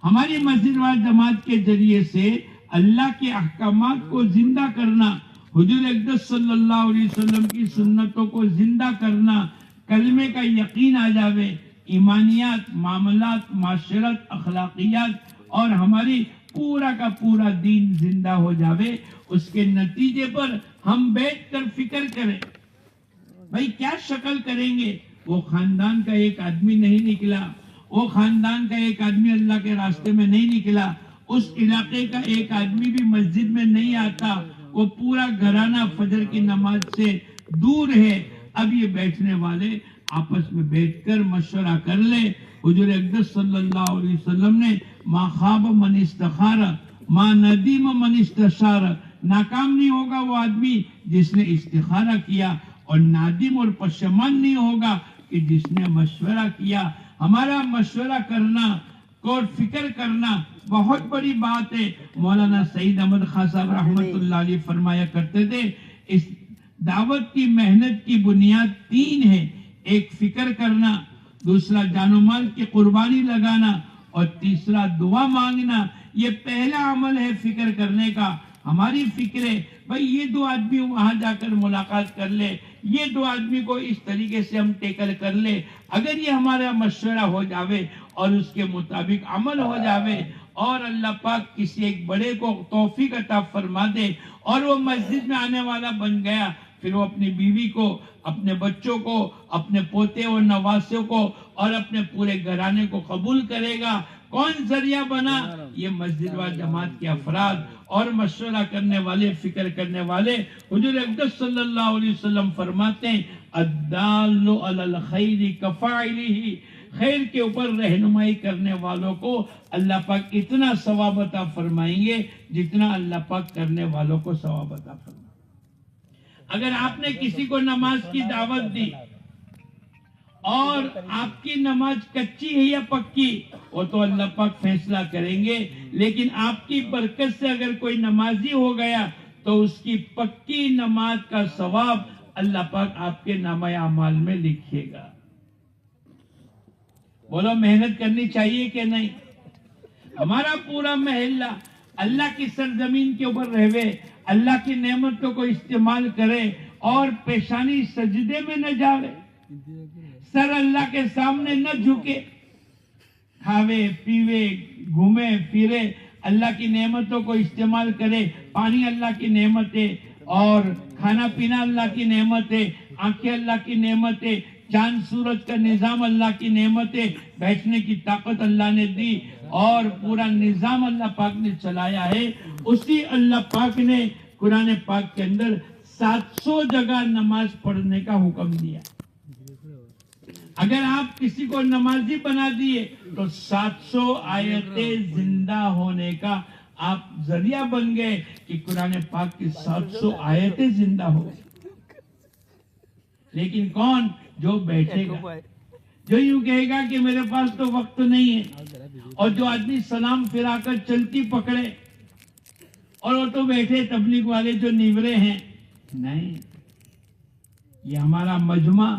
ہماری مسجد وال جماعت کے ذریعے سے اللہ کے احکامات کو زندہ کرنا, حضور اقدس صلی اللہ علیہ وسلم کی سنتوں کو زندہ کرنا, کلمے کا یقین آ جاوے, ایمانیات, معاملات, معاشرت, اخلاقیات اور ہماری پورا کا پورا دین زندہ ہو جاوے. اس کے نتیجے پر ہم بیٹھ کر فکر کریں بھائی کیا شکل کریں گے. وہ خاندان کا ایک آدمی نہیں نکلا, وہ خاندان کا ایک آدمی اللہ کے راستے میں نہیں نکلا, اس علاقے کا ایک آدمی بھی مسجد میں نہیں آتا, وہ پورا گھرانہ فجر کی نماز سے دور ہے. اب یہ بیٹھنے والے آپس میں بیٹھ کر مشورہ کر لے. حضور اقدس صلی اللہ علیہ وسلم نے ما خاب من استخار ما ندیم من استشار, ناکام نہیں ہوگا وہ آدمی جس نے استخارہ کیا, اور نادم اور پشیمان نہیں ہوگا کہ جس نے مشورہ کیا. ہمارا مشورہ کرنا اور فکر کرنا بہت بڑی بات ہے. مولانا سعید احمد خان صاحب رحمت اللہ علیہ فرمایا کرتے تھے اس دعوت کی محنت کی بنیاد 3 ہے. ایک فکر کرنا, دوسرا جان و مال کی قربانی لگانا, اور تیسرا دعا مانگنا. یہ پہلا عمل ہے فکر کرنے کا. ہماری فکر ہے بھئی یہ 2 آدمی وہاں جا کر ملاقات کر لے, یہ 2 آدمی کو اس طریقے سے ہم ٹیکل کر لے. اگر یہ ہمارا مشورہ ہو جاوے اور اس کے مطابق عمل ہو جاوے اور اللہ پاک کسی ایک بڑے کو توفیق عطا فرما دے اور وہ مسجد میں آنے والا بن گیا, پھر وہ اپنی بیوی کو, اپنے بچوں کو, اپنے پوتے اور نواسوں کو اور اپنے پورے گھرانے کو قبول کرے گا. کون ذریعہ بنا؟ یہ مسجد و جماعت کے افراد اور مشورہ کرنے والے, فکر کرنے والے. حضور اقدس صلی اللہ علیہ وسلم فرماتے ہیں الدال علی الخیر کفاعلہ, خیر کے اوپر رہنمائی کرنے والوں کو اللہ پاک اتنا ثواب عطا فرمائیں گے جتنا اللہ پاک کرنے والوں کو ثواب عطا فرمائیں. اگر آپ نے کسی کو نماز کی دعوت دی اور آپ کی نماز کچی ہے یا پکی, وہ تو اللہ پاک فیصلہ کریں گے. لیکن آپ کی برکت سے اگر کوئی نمازی ہو گیا تو اس کی پکی نماز کا ثواب اللہ پاک آپ کے نامہ اعمال میں لکھے گا. بولو محنت کرنی چاہیے کہ نہیں؟ ہمارا پورا محلہ اللہ کی سرزمین کے اوپر رہے, اللہ کی نعمتوں کو استعمال کرے اور پیشانی سجدے میں نہ جاوے, سر اللہ کے سامنے نہ جھکے, کھاوے پیوے گھومے پھرے, اللہ کی نعمتوں کو استعمال کرے. پانی اللہ کی نعمت ہے, اور کھانا پینا اللہ کی نعمت ہے, آنکھیں اللہ کی نعمت ہے, چاند سورج کا نظام اللہ کی نعمت ہے, بیٹھنے کی طاقت اللہ نے دی, اور پورا نظام اللہ پاک نے چلایا ہے. اسی اللہ پاک نے قرآن پاک کے اندر 700 جگہ نماز پڑھنے کا حکم دیا. اگر آپ کسی کو نمازی بنا دیے تو 700 آیتیں زندہ ہونے کا آپ ذریعہ بن گئے کہ قرآن پاک کی 700 آیتیں زندہ ہو گئی. لیکن کون جو بیٹھے گا, جو یوں کہے گا کہ میرے پاس تو وقت نہیں ہے, اور جو آدمی سلام پھرا کر چلتی پکڑے اور وہ تو بیٹھے تبلیغ والے جو نیورے ہیں. نہیں, یہ ہمارا مجمع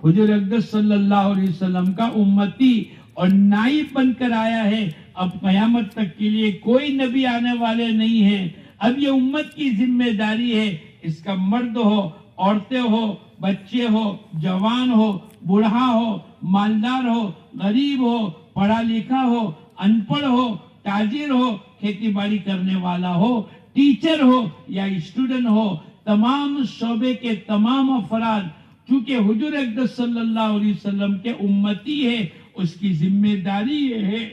حضور اقدس صلی اللہ علیہ وسلم کا امتی اور نائب بن کر آیا ہے. اب قیامت تک کے لیے کوئی نبی آنے والے نہیں ہیں. اب یہ امت کی ذمہ داری ہے, اس کا مرد ہو, عورتیں ہو, بچے ہو, جوان ہو, بوڑھا ہو, مالدار ہو, غریب ہو, پڑھا لکھا ہو, ان پڑھ ہو, تاجر ہو, کھیتی باڑی کرنے والا ہو, ٹیچر ہو یا اسٹوڈنٹ ہو, تمام شعبے کے تمام افراد, چونکہ حضور اقدس صلی اللہ علیہ وسلم کے امتی ہے, اس کی ذمہ داری یہ ہے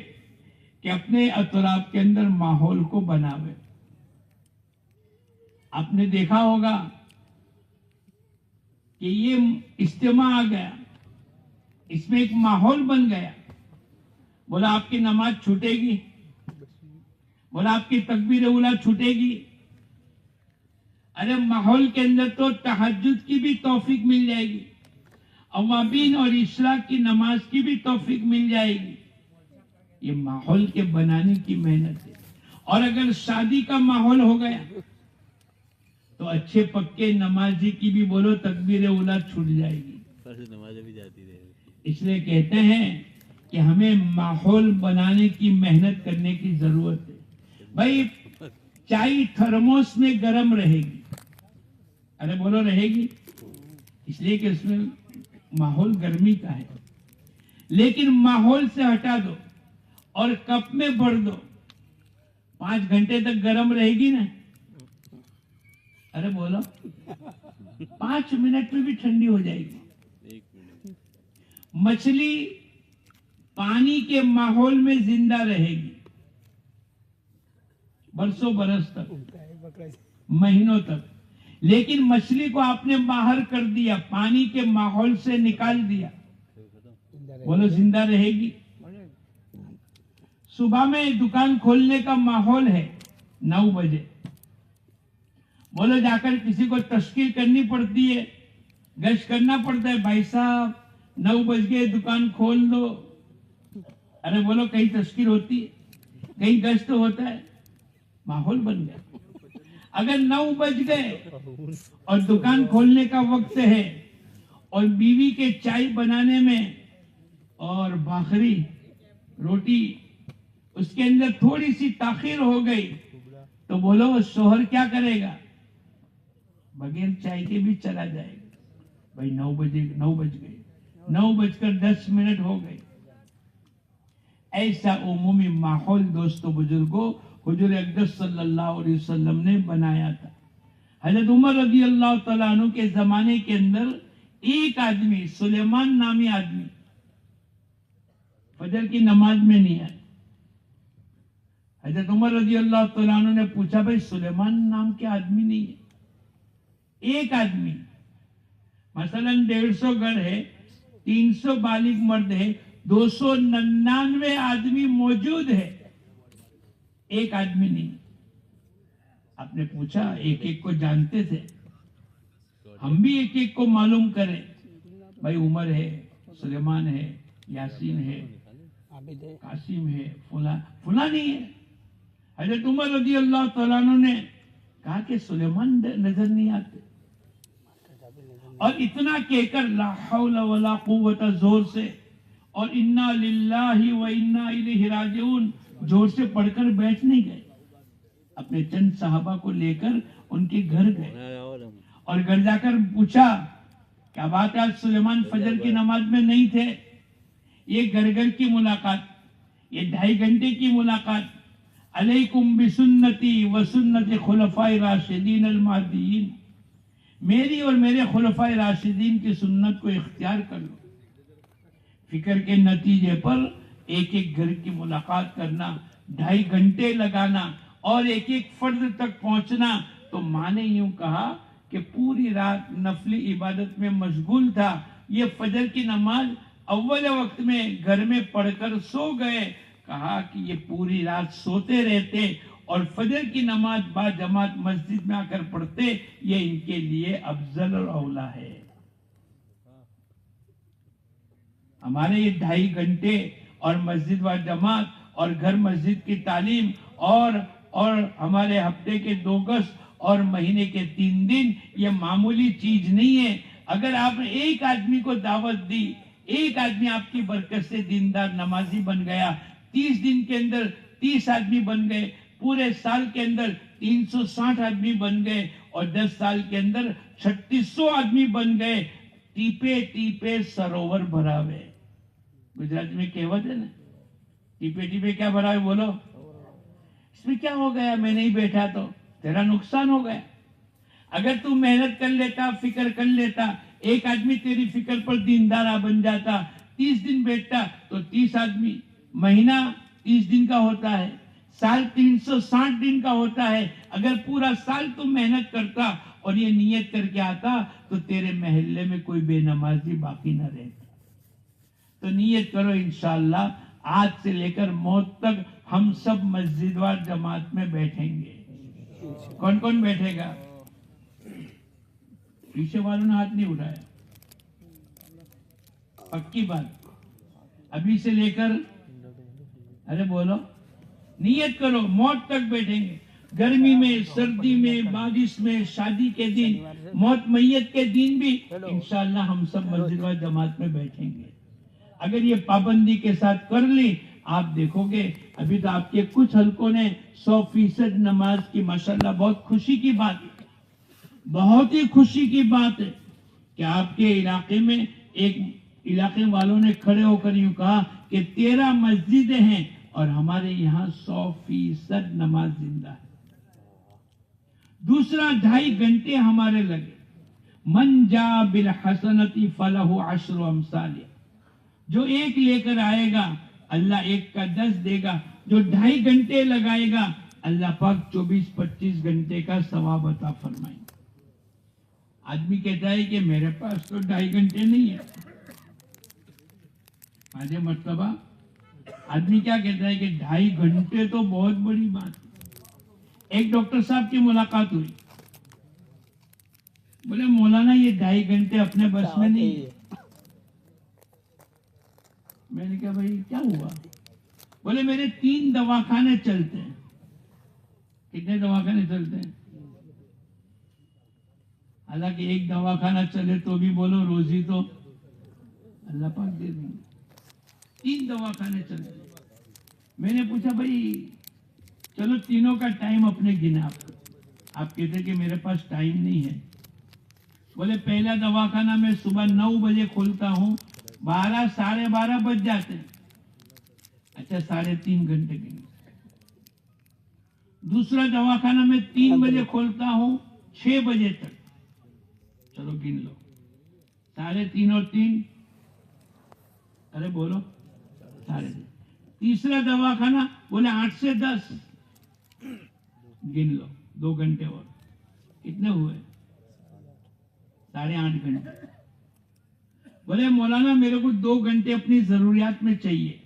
کہ اپنے اطراف کے اندر ماحول کو بناوے. آپ نے دیکھا ہوگا کہ یہ اجتماع آ گیا, اس میں ایک ماحول بن گیا. بولا آپ کی نماز چھوٹے گی, بولا آپ کی تکبیر اولا چھوٹے گی؟ ارے ماحول کے اندر تو تہجد کی بھی توفیق مل جائے گی، اوابین اور اشراق کی نماز کی بھی توفیق مل جائے گی. یہ ماحول کے بنانے کی محنت ہے. اور اگر شادی کا ماحول ہو گیا تو اچھے پکے نمازی کی بھی بولو تکبیر اولا چھوٹ جائے گی. اس لیے کہتے ہیں کہ ہمیں ماحول بنانے کی محنت کرنے کی ضرورت ہے. بھائی چائے تھرموس میں گرم رہے گی، ارے بولو رہے گی، اس لیے کہ اس میں ماحول گرمی کا ہے. لیکن ماحول سے ہٹا دو اور کپ میں بھر دو، 5 گھنٹے تک گرم رہے گی نا. ارے بولو 5 منٹ میں بھی ٹھنڈی ہو جائے گی. مچھلی پانی کے ماحول میں زندہ رہے گی برسوں برس تک، مہینوں تک. لیکن مچھلی کو آپ نے باہر کر دیا، پانی کے ماحول سے نکال دیا، بولو زندہ رہے گی؟ صبح میں دکان کھولنے کا ماحول ہے 9 بجے، بولو جا کر کسی کو تشکیل کرنی پڑتی ہے، گشت کرنا پڑتا ہے، بھائی صاحب 9 بج گئے دکان کھول دو. ارے بولو کہیں تشکیل ہوتی ہے، کہیں گشت ہوتا ہے؟ ماحول بن گیا. اگر 9 بج گئے اور دکان کھولنے کا وقت ہے اور بیوی کے چائے بنانے میں اور باخری روٹی اس کے اندر تھوڑی سی تاخیر ہو گئی تو بولو شوہر کیا کرے گا؟ بغیر چائے کے بھی چلا جائے گا. بھائی 9 بج گئے، 9:10 ہو گئے. ایسا عمومی ماحول دوستو بزرگوں حضور اقدس صلی اللہ علیہ وسلم نے بنایا تھا. حضرت عمر رضی اللہ تعالیٰ عنہ کے زمانے کے اندر ایک آدمی، سلیمان نامی آدمی، فجر کی نماز میں نہیں آیا. حضرت عمر رضی اللہ تعالیٰ عنہ نے پوچھا بھائی سلیمان نام کے آدمی نہیں ہے؟ ایک آدمی، مثلا 150 گھر ہے، 300 بالغ مرد ہے، 299 آدمی موجود ہے، ایک آدمی نہیں. آپ نے پوچھا ایک ایک کو جانتے تھے؟ ہم بھی ایک ایک کو معلوم کریں. بھائی عمر ہے، سلیمان ہے، یاسین ہے، قاسم ہے، فلاں نہیں ہے. حضرت عمر رضی اللہ تعالیٰ عنہ نے کہا کہ سلیمان نظر نہیں آتے. اور اتنا کہہ کر لا حول ولا قوت زور سے اور انا للہ و انا الیہ راجعون زور سے پڑھ کر بیٹھ نہیں گئے. اپنے چند صحابہ کو لے کر ان کے گھر گئے اور گھر جا کر پوچھا کیا بات ہے، آج سلیمان فجر کی نماز میں نہیں تھے؟ یہ گھر کی ملاقات، یہ 2.5 گھنٹے کی ملاقات. علیکم بسنتی و سنت خلفاء راشدین المہدیین، میری اور میرے خلفاء راشدین کی سنت کو اختیار کر لو. فکر کے نتیجے پر ایک ایک گھر کی ملاقات کرنا، 2.5 گھنٹے لگانا اور ایک ایک فرد تک پہنچنا. تو ماں نے یوں کہا کہ پوری رات نفلی عبادت میں مشغول تھا، یہ فجر کی نماز اول وقت میں گھر میں پڑھ کر سو گئے. کہا کہ یہ پوری رات سوتے رہتے اور فجر کی نماز با جماعت مسجد میں آ کر پڑھتے، یہ ان کے لیے افضل اور اولا ہے. ہمارے یہ 2.5 گھنٹے اور مسجد و جماعت اور گھر مسجد کی تعلیم اور ہمارے ہفتے کے 2 گز اور مہینے کے 3 دن، یہ معمولی چیز نہیں ہے. اگر آپ نے ایک آدمی کو دعوت دی، ایک آدمی آپ کی برکت سے دیندار نمازی بن گیا، 30 دن کے اندر 30 آدمی بن گئے، پورے سال کے اندر 360 آدمی بن گئے اور 10 سال کے اندر 3600 آدمی بن گئے. ٹیپے ٹیپے سروور بھراوے. گجرات میں کہوت ہے نا، ٹیپے ٹیپے کیا بھراوے؟ بولو اس میں کیا ہو گیا؟ میں نہیں بیٹھا تو تیرا نقصان ہو گیا. اگر تو محنت کر لیتا، فکر کر لیتا، ایک آدمی تیری فکر پر دیندارہ بن جاتا، 30 دن بیٹھتا تو 30 آدمی. مہینہ 30 دن کا ہوتا ہے، سال 360 دن کا ہوتا ہے. اگر پورا سال تم محنت کرتا اور یہ نیت کر کے آتا تو تیرے محلے میں کوئی بے نمازی باقی نہ رہتا. تو نیت کرو انشاءاللہ آج سے لے کر موت تک ہم سب مسجد وار جماعت میں بیٹھیں گے. کون کون بیٹھے گا؟ پیچھے والوں نے ہاتھ نہیں اٹھایا. پکی بات. ابھی سے لے کر ارے بولو نیت کرو موت تک بیٹھیں گے. گرمی میں، سردی میں، بارش میں، شادی کے دن، موت میت کے دن بھی انشاءاللہ ہم سب مسجد و جماعت میں بیٹھیں گے. اگر یہ پابندی کے ساتھ کر لی آپ دیکھو گے. ابھی تو آپ کے کچھ حلقوں نے 100% نماز کی. ماشاءاللہ بہت خوشی کی بات ہے، بہت ہی خوشی کی بات ہے کہ آپ کے علاقے میں ایک علاقے والوں نے کھڑے ہو کر یوں کہا کہ 13 مسجدیں ہیں اور ہمارے یہاں 100% نماز زندہ ہے. دوسرا 2.5 گھنٹے ہمارے لگے. من جا بالحسنتی فلہ 10 امثالها. جو ایک لے کر آئے گا اللہ 1 کا 10 دے گا. جو 2.5 گھنٹے لگائے گا اللہ پاک 24-25 گھنٹے کا ثواب عطا فرمائیں گے. آدمی کہتا ہے کہ میرے پاس تو 2.5 گھنٹے نہیں ہے. آجے مرتبہ آدمی کیا کہتا ہے کہ 2.5 گھنٹے تو بہت بڑی بات ہے. ایک ڈاکٹر صاحب کی ملاقات ہوئی. بولے مولانا یہ 2.5 گھنٹے اپنے بس میں نہیں ہے. میں نے کہا بھائی کیا ہوا؟ بولے میرے 3 دواخانے چلتے ہیں. کتنے دواخانے چلتے ہیں؟ حالانکہ ایک دواخانہ چلے تو بھی بولو روزی تو اللہ پاک دے دیں گے. 3 دواخانے چلتے ہیں. میں نے پوچھا بھائی چلو تینوں کا ٹائم اپنے گنا. آپ کہتے کہ میرے پاس ٹائم نہیں ہے. بولے پہلا دواخانہ میں صبح 9 بجے کھولتا ہوں، 12 ساڑھے 12 بج جاتے ہیں. اچھا 3.5 گھنٹے گنے. دوسرا دواخانہ میں 3 بجے کھولتا ہوں 6 بجے تک. چلو گن لو 3.5 اور 3 ارے بولو 3.5. تیسرا دواخانہ بولے 8 سے 10. گن لو 2 گھنٹے اور کتنے ہوئے؟ 8.5 گھنٹے. بولے مولانا میرے کو 2 گھنٹے اپنی ضروریات میں چاہیے،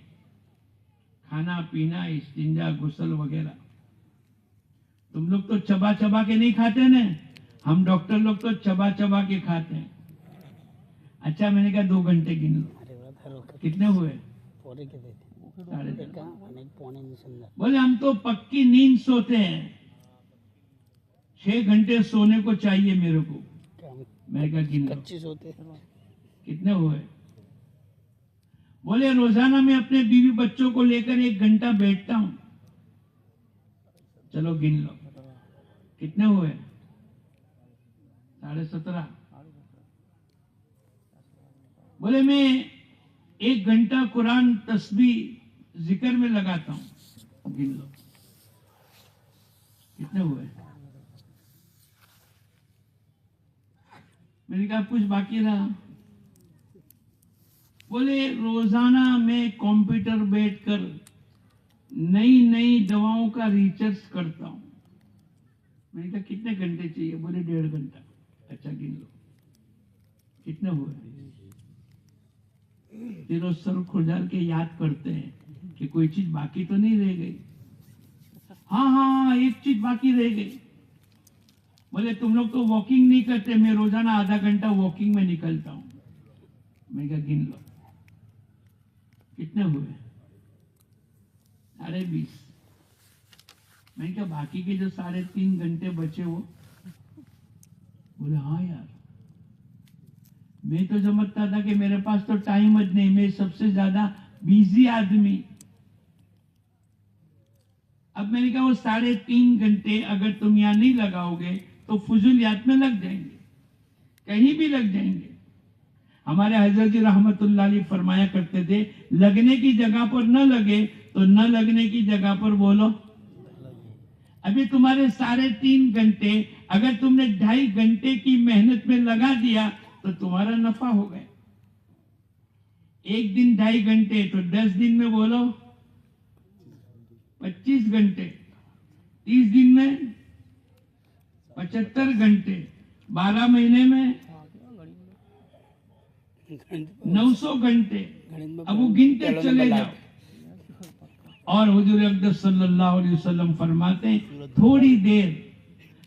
کھانا پینا، استنجا، غسل وغیرہ. تم لوگ تو چبا چبا کے نہیں کھاتے نا، ہم ڈاکٹر لوگ تو چبا چبا کے کھاتے ہیں. اچھا میں نے کہا 2 گھنٹے گن لو کتنے ہوئے؟ 3.5. بولے ہم تو پکی نیند سوتے ہیں، 6 گھنٹے سونے کو چاہیے میرے کو. میں نے کہا گن لو کتنے ہوئے؟ بولے روزانہ میں اپنے بیوی بچوں کو لے کر 1 گھنٹہ بیٹھتا ہوں. چلو گن لو کتنے ہوئے؟ 17.5. بولے میں 1 گھنٹہ قرآن تسبیح ذکر میں لگاتا ہوں. گن لو کتنے ہوئے؟ میں نے کہا کچھ باقی رہا؟ بولے روزانہ میں کمپیوٹر بیٹھ کر نئی دواؤں کا ریسرچ کرتا ہوں. میں نے کہا کتنے گھنٹے چاہیے؟ بولے 1.5 گھنٹہ. اچھا گن لو کتنے ہوئے؟ پھر وہ سر کھجال کے یاد کرتے ہیں کہ کوئی چیز باقی تو نہیں رہ گئی. ہاں 1 چیز باقی رہ گئی. بولے تم لوگ تو واکنگ نہیں کرتے، میں روزانہ آدھا گھنٹہ واکنگ میں نکلتا ہوں. میں کہا گن لو کتنے ہوئے؟ 20.5. میں نے کہا باقی کے جو 3.5 گھنٹے بچے وہ؟ بولے ہاں یار میں تو سمجھتا تھا کہ میرے پاس تو ٹائم نہیں، میں سب سے زیادہ بیزی آدمی. اب میں نے کہا وہ 3.5 گھنٹے اگر تم یہاں نہیں لگاؤ گے تو فضولیات میں لگ جائیں گے، کہیں بھی لگ جائیں گے. ہمارے حضرت جی رحمت اللہ علیہ فرمایا کرتے تھے لگنے کی جگہ پر نہ لگے تو نہ لگنے کی جگہ پر بولو. ابھی تمہارے 3.5 گھنٹے اگر تم نے 2.5 گھنٹے کی محنت میں لگا دیا تو تمہارا نفع ہو گیا. 1 دن 2.5 گھنٹے تو 10 دن میں بولو 25 گھنٹے، 30 دن میں 75 گھنٹے، 12 مہینے میں 900 گھنٹے. اب وہ گنتے چلے جاؤ. اور حضور اقدس صلی اللہ علیہ وسلم فرماتے ہیں تھوڑی دیر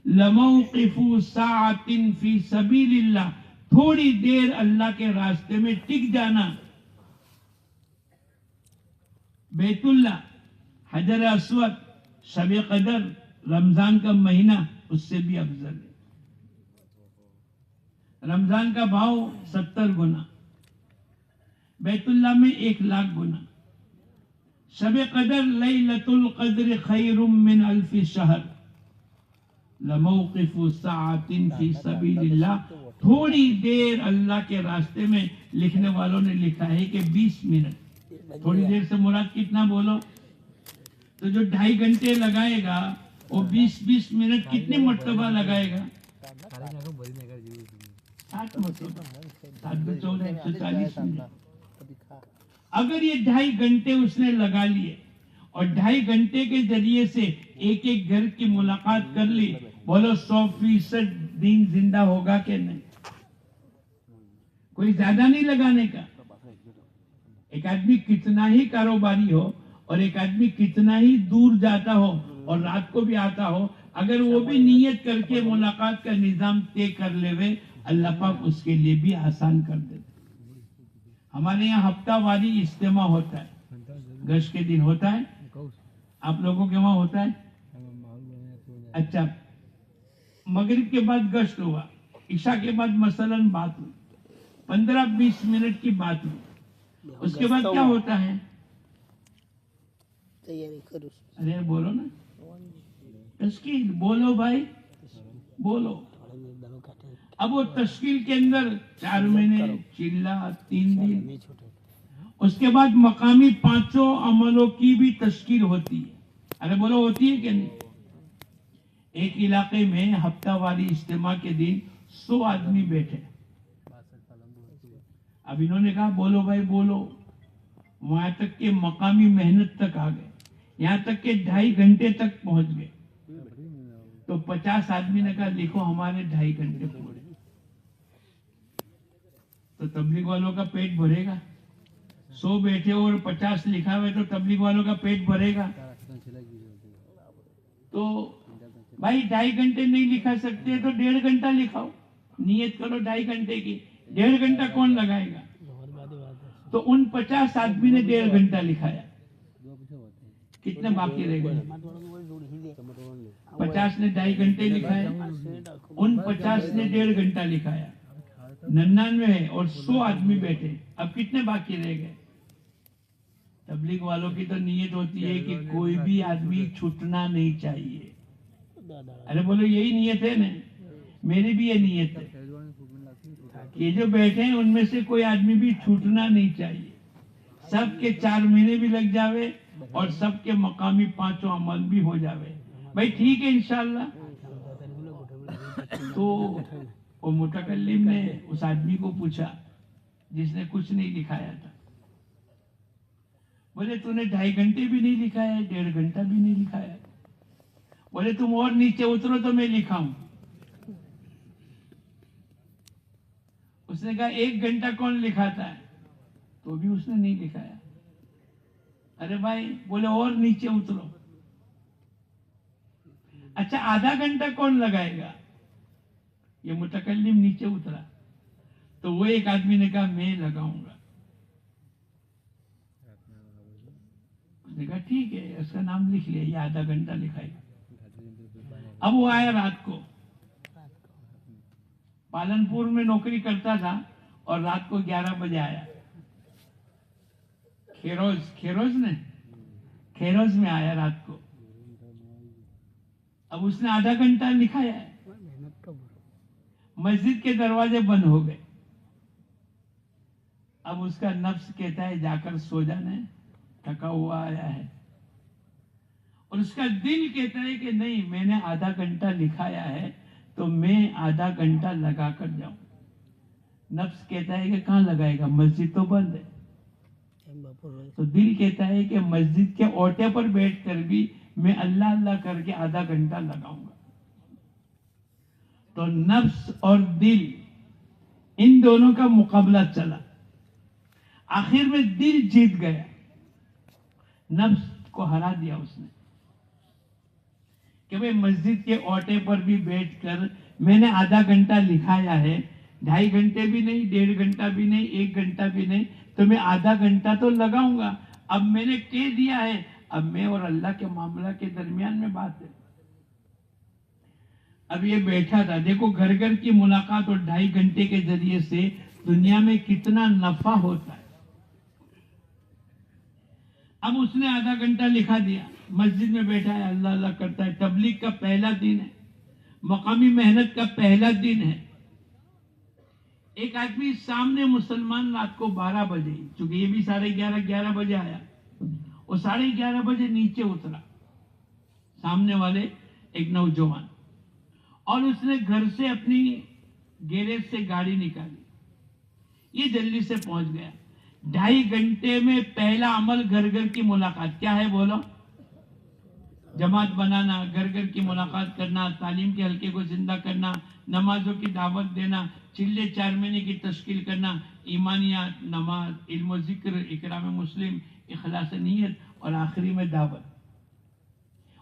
لموقف ساعت فی سبیل اللہ، تھوڑی دیر اللہ کے راستے میں ٹک جانا، بیت اللہ، حجر اسود، شب قدر، رمضان کا مہینہ اس سے بھی افضل ہے۔ رمضان کا بھاؤ 70 گنا، بیت اللہ میں 1,00,000 گنا۔ شب قدر لیلۃ القدر خیر من 1000 شہر، لموقف ساعت فی سبیل اللہ، تھوڑی دیر اللہ کے راستے میں، لکھنے والوں نے لکھا ہے کہ 20 منٹ۔ تھوڑی دیر سے مراد کتنا بولو؟ تو جو 2.5 گھنٹے لگائے گا وہ 20 منٹ کتنی مرتبہ لگائے گا؟ 7 مرتبہ، 7 × 14 140 منٹ۔ اگر یہ 2.5 گھنٹے اس نے لگا لیے اور 2.5 گھنٹے کے ذریعے سے ایک ایک گھر کی ملاقات کر لی، بولو 100% دین زندہ ہوگا کہ نہیں؟ کوئی زیادہ نہیں لگانے کا۔ ایک آدمی کتنا ہی کاروباری ہو اور ایک آدمی کتنا ہی دور جاتا ہو اور رات کو بھی آتا ہو، اگر وہ بھی نیت کر کے ملاقات کا نظام طے کر لے وے، اللہ پاک اس کے لیے بھی آسان کر دیتے۔ ہمارے یہاں ہفتہ واری اجتماع ہوتا ہے، گشت کے دن ہوتا ہے، آپ لوگوں کے وہاں ہوتا ہے؟ اچھا، مغرب کے بعد گشت ہوا، عشاء کے بعد مثلا بات ہوئی، 15-20 منٹ کی بات ہوئی، اس کے بعد کیا ہوتا ہے؟ ارے بولو نا، تشکیل، بولو بھائی بولو۔ اب وہ تشکیل کے اندر 4 مہینے، چلہ 3 دن، اس کے بعد مقامی 5 عملوں کی بھی تشکیل ہوتی ہے۔ ارے بولو، ہوتی ہے کہ نہیں؟ ایک علاقے میں ہفتہ واری اجتماع کے دن 100 آدمی بیٹھے، اب انہوں نے کہا بولو بھائی بولو، وہاں تک کہ مقامی محنت تک آ گئے، یہاں تک کہ 2.5 گھنٹے تک پہنچ گئے، تو 50 آدمی نے کہا لکھو ہمارے 2.5 گھنٹے پورے، تو تبلیغ والوں کا پیٹ بھرے گا؟ 100 بیٹھے اور 50 لکھا ہوئے تو تبلیغ والوں کا پیٹ بھرے گا؟ تو بھائی 2.5 گھنٹے نہیں لکھا سکتے تو 1.5 گھنٹہ لکھاؤ، نیت کرو 2.5 گھنٹے کی، 1.5 گھنٹہ کون لگائے گا؟ تو ان 50 آدمی نے 1.5 گھنٹہ لکھایا، کتنے باقی رہ گئے؟ 50 نے 2.5 گھنٹے لکھایا، ان 50 نے 1.5 گھنٹہ لکھایا، 99 ہے اور 100 آدمی بیٹھے، اب کتنے باقی رہ گئے؟ تبلیغ والوں کی تو نیت ہوتی ہے کہ کوئی بھی آدمی چھوٹنا نہیں چاہیے۔ ارے بولو، یہی نیت ہے نا؟ میری بھی یہ نیت ہے کہ جو بیٹھے ہیں ان میں سے کوئی آدمی بھی چھوٹنا نہیں چاہیے، سب کے 4 مہینے بھی لگ جاوے اور سب کے مقامی 5 عمل بھی ہو جاوے۔ بھائی ٹھیک ہے انشاءاللہ۔ تو وہ متکلم نے اس آدمی کو پوچھا جس نے کچھ نہیں لکھایا تھا، بولے تو نے 2.5 گھنٹے بھی نہیں لکھایا، 1.5 گھنٹہ بھی نہیں لکھایا، بولے تم اور نیچے اترو تو میں لکھاؤں۔ اس نے کہا 1 گھنٹہ کون لکھاتا ہے؟ تو بھی اس نے نہیں لکھایا۔ ارے بھائی، بولے اور نیچے اترو۔ اچھا، آدھا گھنٹہ کون لگائے گا؟ یہ متکلم نیچے اترا تو وہ ایک آدمی نے کہا میں لگاؤں گا۔ اس نے کہا ٹھیک ہے، اس کا نام لکھ لیا، یہ آدھا گھنٹہ لکھائے گا۔ اب وہ آیا رات کو، پالنپور میں نوکری کرتا تھا اور رات کو 11 بجے آیا، کھیروز میں آیا رات کو۔ اب اس نے آدھا گھنٹہ لکھایا ہے، مسجد کے دروازے بند ہو گئے، اب اس کا نفس کہتا ہے جا کر سو جانا ہے، تھکا ہوا آیا ہے، اور اس کا دل کہتا ہے کہ نہیں، میں نے آدھا گھنٹہ لکھایا ہے تو میں آدھا گھنٹہ لگا کر جاؤں۔ نفس کہتا ہے کہ کہاں لگائے گا، مسجد تو بند ہے، تو دل کہتا ہے کہ مسجد کے اوٹے پر بیٹھ کر بھی میں اللہ اللہ کر کے آدھا گھنٹہ لگاؤں گا۔ تو نفس اور دل، ان دونوں کا مقابلہ چلا، آخر میں دل جیت گیا، نفس کو ہرا دیا اس نے کہ بھئی مسجد کے اوٹے پر بھی بیٹھ کر میں نے آدھا گھنٹہ لکھایا ہے، 2.5 گھنٹے بھی نہیں، 1.5 گھنٹہ بھی نہیں، 1 گھنٹہ بھی نہیں، تو میں آدھا گھنٹہ تو لگاؤں گا. اب میں نے کہہ دیا ہے، اب میں اور اللہ کے معاملہ کے درمیان میں بات ہے. اب یہ بیٹھا تھا، دیکھو گھر گھر کی ملاقات اور 2.5 گھنٹے کے ذریعے سے دنیا میں کتنا نفع ہوتا ہے. اب اس نے آدھا گھنٹہ لکھا دیا، مسجد میں بیٹھا ہے، اللہ اللہ کرتا ہے. تبلیغ کا پہلا دن ہے، مقامی محنت کا پہلا دن ہے. ایک آدمی سامنے مسلمان رات کو 12 بجے، چونکہ یہ بھی 11:30 بجے آیا، وہ 11:30 بجے نیچے اترا، سامنے والے ایک نوجوان، اور اس نے گھر سے اپنی گیریج سے گاڑی نکالی. یہ جلدی سے پہنچ گیا. 2.5 گھنٹے میں پہلا عمل گھر گھر کی ملاقات. کیا ہے بولو؟ جماعت بنانا، گھر گھر کی ملاقات کرنا، تعلیم کے حلقے کو زندہ کرنا، نمازوں کی دعوت دینا، چلے 4 مہینے کی تشکیل کرنا، ایمانیات، نماز، علم و ذکر، اکرام مسلم، اخلاص نیت، اور آخری میں دعوت.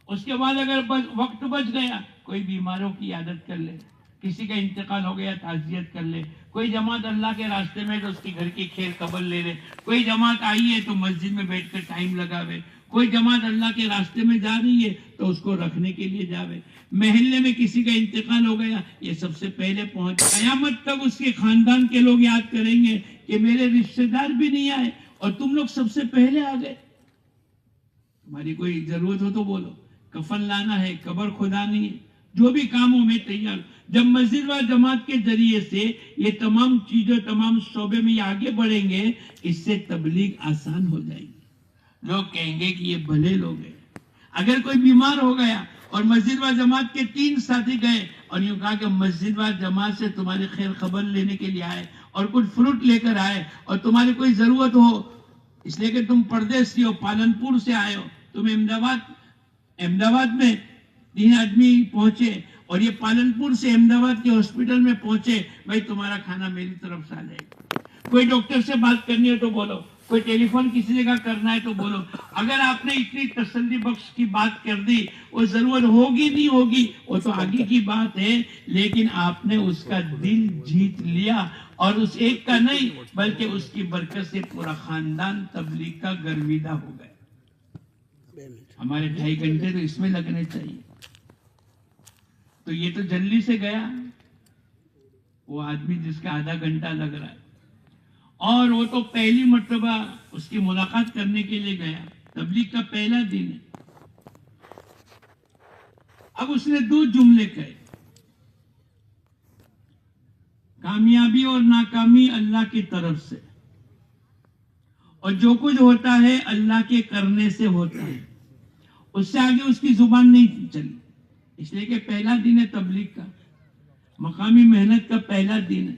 اس کے بعد اگر وقت بچ گیا، کوئی بیماروں کی عیادت کر لے، کسی کا انتقال ہو گیا تعزیت کر لے، کوئی جماعت اللہ کے راستے میں تو اس کی گھر کی خیر خبر لے لے، کوئی جماعت آئی ہے تو مسجد میں بیٹھ کر ٹائم لگاوے، کوئی جماعت اللہ کے راستے میں جا رہی ہے تو اس کو رکھنے کے لیے جاوے. محلے میں کسی کا انتقال ہو گیا، یہ سب سے پہلے پہنچ. قیامت تک اس کے خاندان کے لوگ یاد کریں گے کہ میرے رشتہ دار بھی نہیں آئے اور تم لوگ سب سے پہلے آ گئے. تمہاری کوئی ضرورت ہو تو بولو، کفن لانا ہے، قبر کھدانی ہے، جو بھی کام ہو میں تیار. جب مسجد و جماعت کے ذریعے سے یہ تمام چیزیں تمام شعبے میں یہ آگے بڑھیں گے، اس سے تبلیغ آسان ہو جائے گی. لوگ کہیں گے کہ یہ بھلے لوگ ہیں. اگر کوئی بیمار ہو گیا اور مسجد و جماعت کے 3 ساتھی گئے اور یوں کہا کہ مسجد و جماعت سے تمہاری خیر خبر لینے کے لیے آئے اور کچھ فروٹ لے کر آئے اور تمہاری کوئی ضرورت ہو، اس لیے کہ تم پردیسی ہو، پالنپور سے آئے ہو، تم احمد آباد میں 3 آدمی پہنچے اور یہ پالنپور سے احمد آباد کے ہاسپٹل میں پہنچے، بھائی تمہارا کھانا میری طرف سے آ جائے گا. کوئی ڈاکٹر سے بات کرنی ہے تو بولو، کوئی ٹیلی فون کسی جگہ کرنا ہے تو بولو. اگر آپ نے اتنی تسلی بخش کی بات کر دی، وہ ضرورت ہوگی نہیں ہوگی وہ تو آگے کی بات ہے، لیکن آپ نے اس کا دل جیت لیا، اور اس ایک کا نہیں بلکہ اس کی برکت سے پورا خاندان تبلیغ کا گرویدہ ہو گئے. ہمارے 2.5 گھنٹے تو اس میں لگنے چاہیے. تو یہ تو جلدی سے گیا وہ آدمی جس کا آدھا گھنٹہ لگ رہا ہے، اور وہ تو پہلی مرتبہ اس کی ملاقات کرنے کے لیے گیا، تبلیغ کا پہلا دن ہے. اب اس نے 2 جملے کہے، کامیابی اور ناکامی اللہ کی طرف سے، اور جو کچھ ہوتا ہے اللہ کے کرنے سے ہوتا ہے. اس سے آگے اس کی زبان نہیں چلی، اس لیے کہ پہلا دن ہے تبلیغ کا، مقامی محنت کا پہلا دن ہے.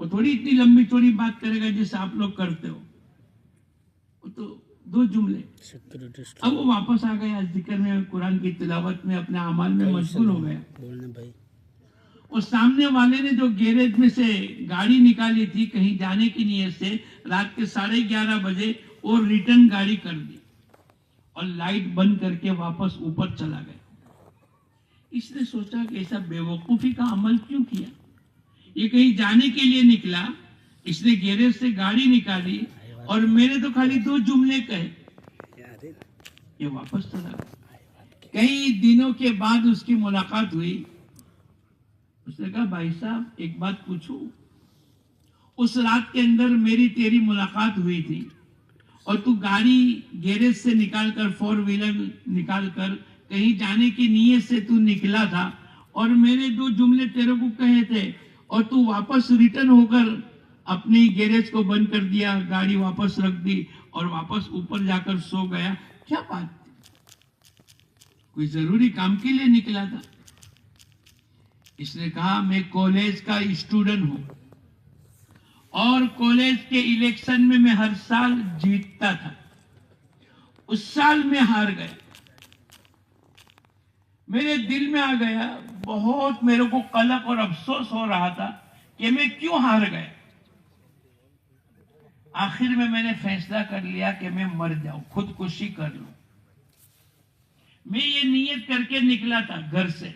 وہ تھوڑی اتنی لمبی چوڑی بات کرے گا جیسے آپ لوگ کرتے ہو. وہ تو 2 جملے. اب وہ واپس آ گیا، ذکر میں، قرآن کی تلاوت میں، اپنے اعمال میں مشغول ہو گیا. اور سامنے والے نے جو گیریج میں سے گاڑی نکالی تھی کہیں جانے کی نیت سے، رات کے 11:30 بجے اور ریٹرن گاڑی کر دی اور لائٹ بند کر کے واپس اوپر چلا گیا. اس نے سوچا کہ ایسا بے وقوفی کا عمل کیوں کیا؟ یہ کہیں جانے کے لیے نکلا، اس نے گیریج سے گاڑی نکالی اور میں نے تو خالی 2 جملے کہے، یہ واپس چلا گیا. کئی دنوں کے بعد اس کی ملاقات ہوئی. اس نے کہا بھائی صاحب ایک بات پوچھوں، اس رات کے اندر میری تیری ملاقات ہوئی تھی اور تو گاڑی گیریج سے نکال کر 4 ویلر نکال کر کہیں جانے کی نیت سے تو نکلا تھا اور میں نے 2 جملے تیرے کو کہے تھے اور تو واپس ریٹرن ہو کر اپنی گیریج کو بند کر دیا، گاڑی واپس رکھ دی اور واپس اوپر جا کر سو گیا. کیا بات تھی؟ کوئی ضروری کام کے لیے نکلا تھا؟ اس نے کہا میں کالج کا اسٹوڈنٹ ہوں اور کالج کے الیکشن میں ہر سال جیتتا تھا. اس سال میں ہار گیا. میرے دل میں آ گیا، بہت میرے کو قلق اور افسوس ہو رہا تھا کہ میں کیوں ہار گیا. آخر میں نے فیصلہ کر لیا کہ میں مر جاؤں، خودکشی کر لوں. میں یہ نیت کر کے نکلا تھا گھر سے،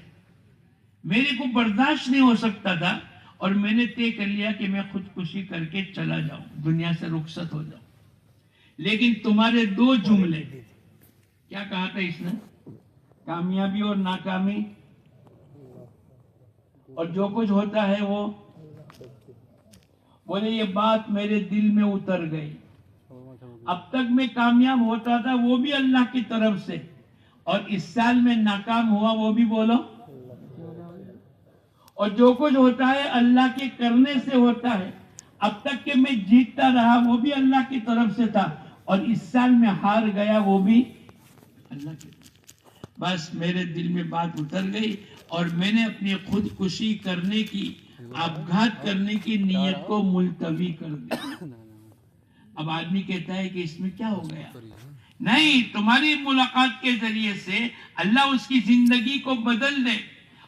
میرے کو برداشت نہیں ہو سکتا تھا، اور میں نے طے کر لیا کہ میں خودکشی کر کے چلا جاؤں، دنیا سے رخصت ہو جاؤں. لیکن تمہارے دو جملے، کیا کہا تھا اس نے؟ کامیابی اور ناکامی اور جو کچھ ہوتا ہے وہ، بولے یہ بات میرے دل میں اتر گئی. اب تک میں کامیاب ہوتا تھا وہ بھی اللہ کی طرف سے، اور اس سال میں ناکام ہوا وہ بھی بولو، اور جو کچھ ہوتا ہے اللہ کے کرنے سے ہوتا ہے. اب تک کہ میں جیتتا رہا وہ بھی اللہ کی طرف سے تھا، اور اس سال میں ہار گیا وہ بھی اللہ کی طرف. بس میرے دل میں بات اتر گئی، اور میں نے اپنی خودکشی کرنے کی، آپگھات کرنے کی نیت کو ملتوی کر دیا. اب آدمی کہتا ہے کہ اس میں کیا ہو گیا؟ نہیں، تمہاری ملاقات کے ذریعے سے اللہ اس کی زندگی کو بدل دے.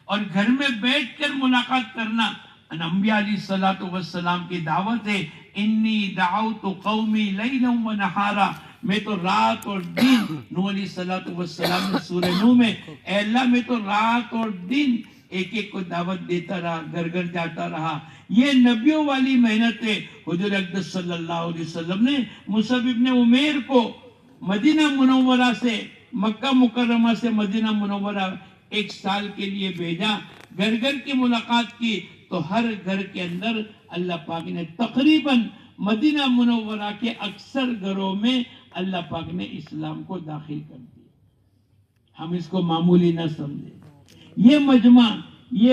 اور گھر میں بیٹھ کر ملاقات کرنا انبیاء علیہ الصلوۃ والسلام کی دعوت ہے. انی دعوت قومی لیلا و نہارا، میں تو رات اور دن، نوح علیہ الصلوۃ والسلام نے سورہ نوح میں، اے اللہ میں تو رات اور دن ایک ایک کو دعوت دیتا رہا، گھر گھر جاتا رہا. یہ نبیوں والی محنت ہے. حضور اقدس صلی اللہ علیہ وسلم نے مصعب ابن عمیر کو مدینہ منورہ سے، مکہ مکرمہ سے مدینہ منورہ 1 سال کے لیے بھیجا، گھر گھر کی ملاقات کی. تو ہر گھر کے اندر اللہ پاک نے تقریباً مدینہ منورہ کے اکثر گھروں میں اللہ پاک نے اسلام کو داخل کر دیا. ہم اس کو معمولی نہ سمجھیں. یہ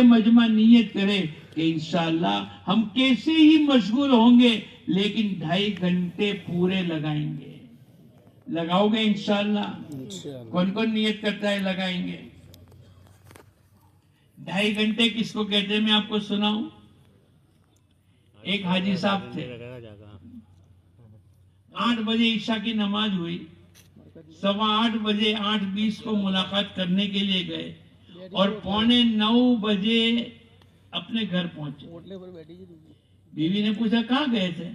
مجمع نیت کرے کہ انشاءاللہ ہم کیسے ہی مشغول ہوں گے لیکن 2.5 گھنٹے پورے لگائیں گے. لگاؤ گے انشاءاللہ؟ کون کون نیت کرتا ہے لگائیں گے؟ 2.5 گھنٹے کس کو کہتے ہیں میں آپ کو سناؤں. ایک حاجی صاحب تھے، 8 بجے عشاء کی نماز ہوئی، 8:15 بجے 8:20 کو ملاقات کرنے کے لیے گئے، اور 8:45 بجے اپنے گھر پہنچے. بیوی نے پوچھا کہاں گئے تھے؟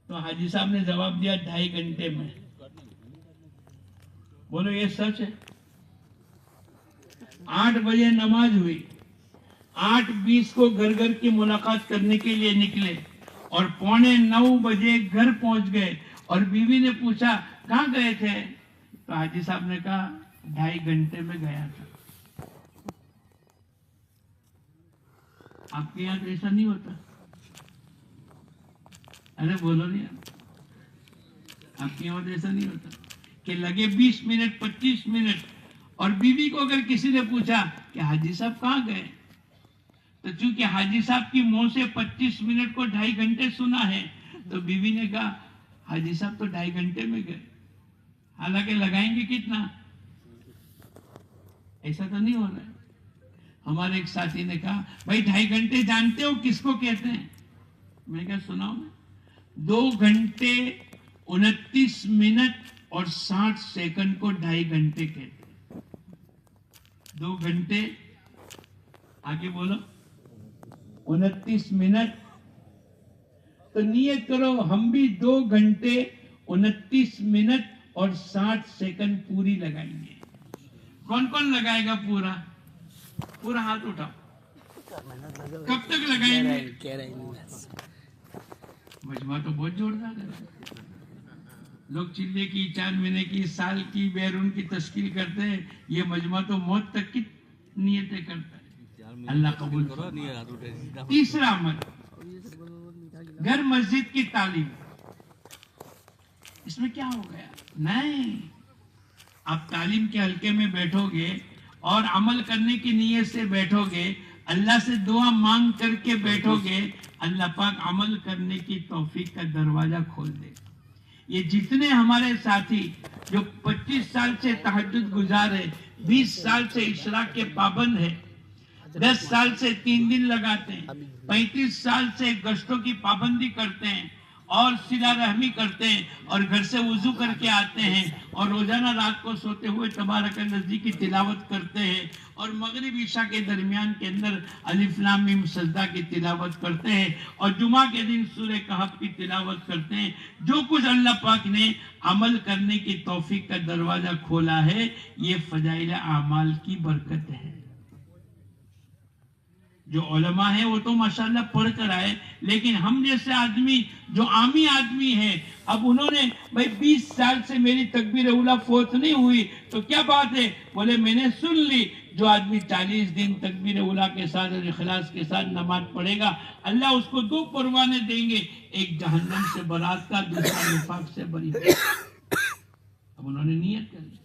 تو حاجی صاحب نے جواب دیا 2.5 گھنٹے میں. بولو یہ سچ ہے؟ 8 بجے نماز ہوئی، 8:20 کو گھر گھر کی ملاقات کرنے کے لیے نکلے، اور 8:45 بجے گھر پہنچ گئے. اور بیوی نے پوچھا کہاں گئے تھے؟ تو حاجی صاحب نے کہا 2.5 گھنٹے میں گیا تھا. آپ کے یہاں ایسا نہیں ہوتا؟ ارے بولو نہیں، آپ کے یہاں ایسا نہیں ہوتا کہ لگے 20 منٹ 25 منٹ. اور بیوی کو اگر کسی نے پوچھا کہ حاجی صاحب کہاں گئے، تو چونکہ حاجی صاحب کی منہ سے 25 منٹ کو 2.5 گھنٹے سنا ہے، تو بیوی نے کہا حاجی صاحب تو 2.5 گھنٹے میں گئے. حالانکہ لگائیں گے کتنا؟ ایسا تو نہیں ہو رہا ہے. ہمارے ایک ساتھی نے کہا بھائی 2.5 گھنٹے جانتے ہو کس کو کہتے ہیں؟ میں کہا سناؤ. 2 گھنٹے 29 منٹ اور 60 سیکنڈ کو 2.5 گھنٹے کہتے ہیں. 2 گھنٹے آگے بولو 29 منٹ. تو نیت کرو ہم بھی 2 گھنٹے 29 منٹ اور 60 سیکنڈ پوری لگائیں گے. کون کون لگائے گا پورا ہاتھ اٹھاؤ. کب تک لگائیں گے؟ مجمع تو بہت زوردار ہے. لوگ چلے کی 4 مہینے کی سال کی بیرون کی تشکیل کرتے ہیں، یہ مجمع تو موت تک کی نیتیں کرتا ہے. اللہ قبول کرے. تیسرا عمل گھر مسجد کی تعلیم. اس میں کیا ہو گیا؟ نہیں، آپ تعلیم کے حلقے میں بیٹھو گے اور عمل کرنے کی نیت سے بیٹھو گے، اللہ سے دعا مانگ کر کے بیٹھو گے، اللہ پاک عمل کرنے کی توفیق کا دروازہ کھول دے. یہ جتنے ہمارے ساتھی جو 25 سال سے تہجد گزار ہے، 20 سال سے اشراق کے پابند ہے، 10 سال سے 3 دن لگاتے ہیں، 35 سال سے گشتوں کی پابندی کرتے ہیں، اور صلہ رحمی کرتے ہیں اور گھر سے وضو کر کے آتے ہیں اور روزانہ رات کو سوتے ہوئے تبارک الذی کی تلاوت کرتے ہیں اور مغرب عشاء کے درمیان کے اندر الف لام میم سجدہ کی تلاوت کرتے ہیں اور جمعہ کے دن سورہ کہف کی تلاوت کرتے ہیں، جو کچھ اللہ پاک نے عمل کرنے کی توفیق کا دروازہ کھولا ہے یہ فضائل اعمال کی برکت ہے۔ جو علماء ہیں وہ تو ماشاءاللہ پڑھ کر آئے، لیکن ہم جیسے آدمی جو عامی آدمی ہے، اب انہوں نے بھائی 20 سال سے میری تکبیر اولیٰ فوت نہیں ہوئی تو کیا بات ہے؟ بولے میں نے سن لی، جو آدمی 40 دن تکبیر اولیٰ کے ساتھ اور اخلاص کے ساتھ نماز پڑھے گا اللہ اس کو 2 پروانے دیں گے، ایک جہنم سے برات کا، دوسرا نفاق سے بری۔ اب انہوں نے نیت کر لی۔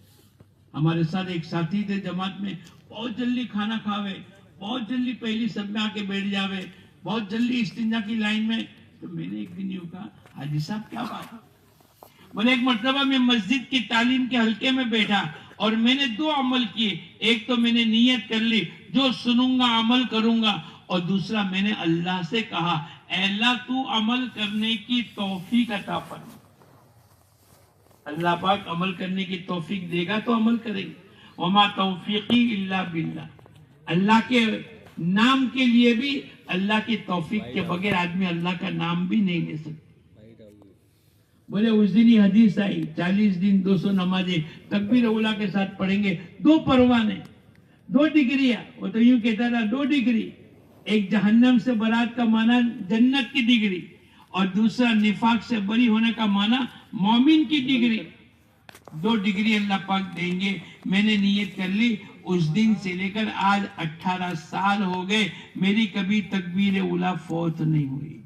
ہمارے ساتھ ایک ساتھی تھے جماعت میں، بہت جلدی کھانا کھاوے، بہت جلدی پہلی سب میں آ کے بیٹھ جاوے، بہت جلدی استنجا کی لائن میں۔ تو میں نے ایک دن یوں کہا حاجی صاحب کیا بات ہے؟ بولے ایک مرتبہ میں مسجد کی تعلیم کے حلقے میں بیٹھا اور میں نے 2 عمل کیے، ایک تو میں نے نیت کر لی جو سنوں گا عمل کروں گا، اور دوسرا میں نے اللہ سے کہا اے اللہ تو عمل کرنے کی توفیق عطا فرما۔ اللہ پاک عمل کرنے کی توفیق دے گا تو عمل کریں گے۔ وما توفیقی الا باللہ، اللہ کے نام کے لیے بھی اللہ کی توفیق کے بغیر آدمی اللہ کا نام بھی نہیں لے سکتا۔ بولے اس دن ہی حدیث آئی 40 دن 200 نمازیں تکبیر اولیٰ کے ساتھ پڑھیں گے، 2 پروانے، 2 ڈگریاں۔ وہ تو یوں کہتا تھا 2 ڈگری، ایک جہنم سے برات کا معنی جنت کی ڈگری اور دوسرا نفاق سے بری ہونے کا معنی مومن کی ڈگری، 2 ڈگری اللہ پاک دیں گے۔ میں نے نیت کر لی، اس دن سے لے کر آج 18 سال ہو گئے میری کبھی تکبیر اولیٰ فوت نہیں ہوئی۔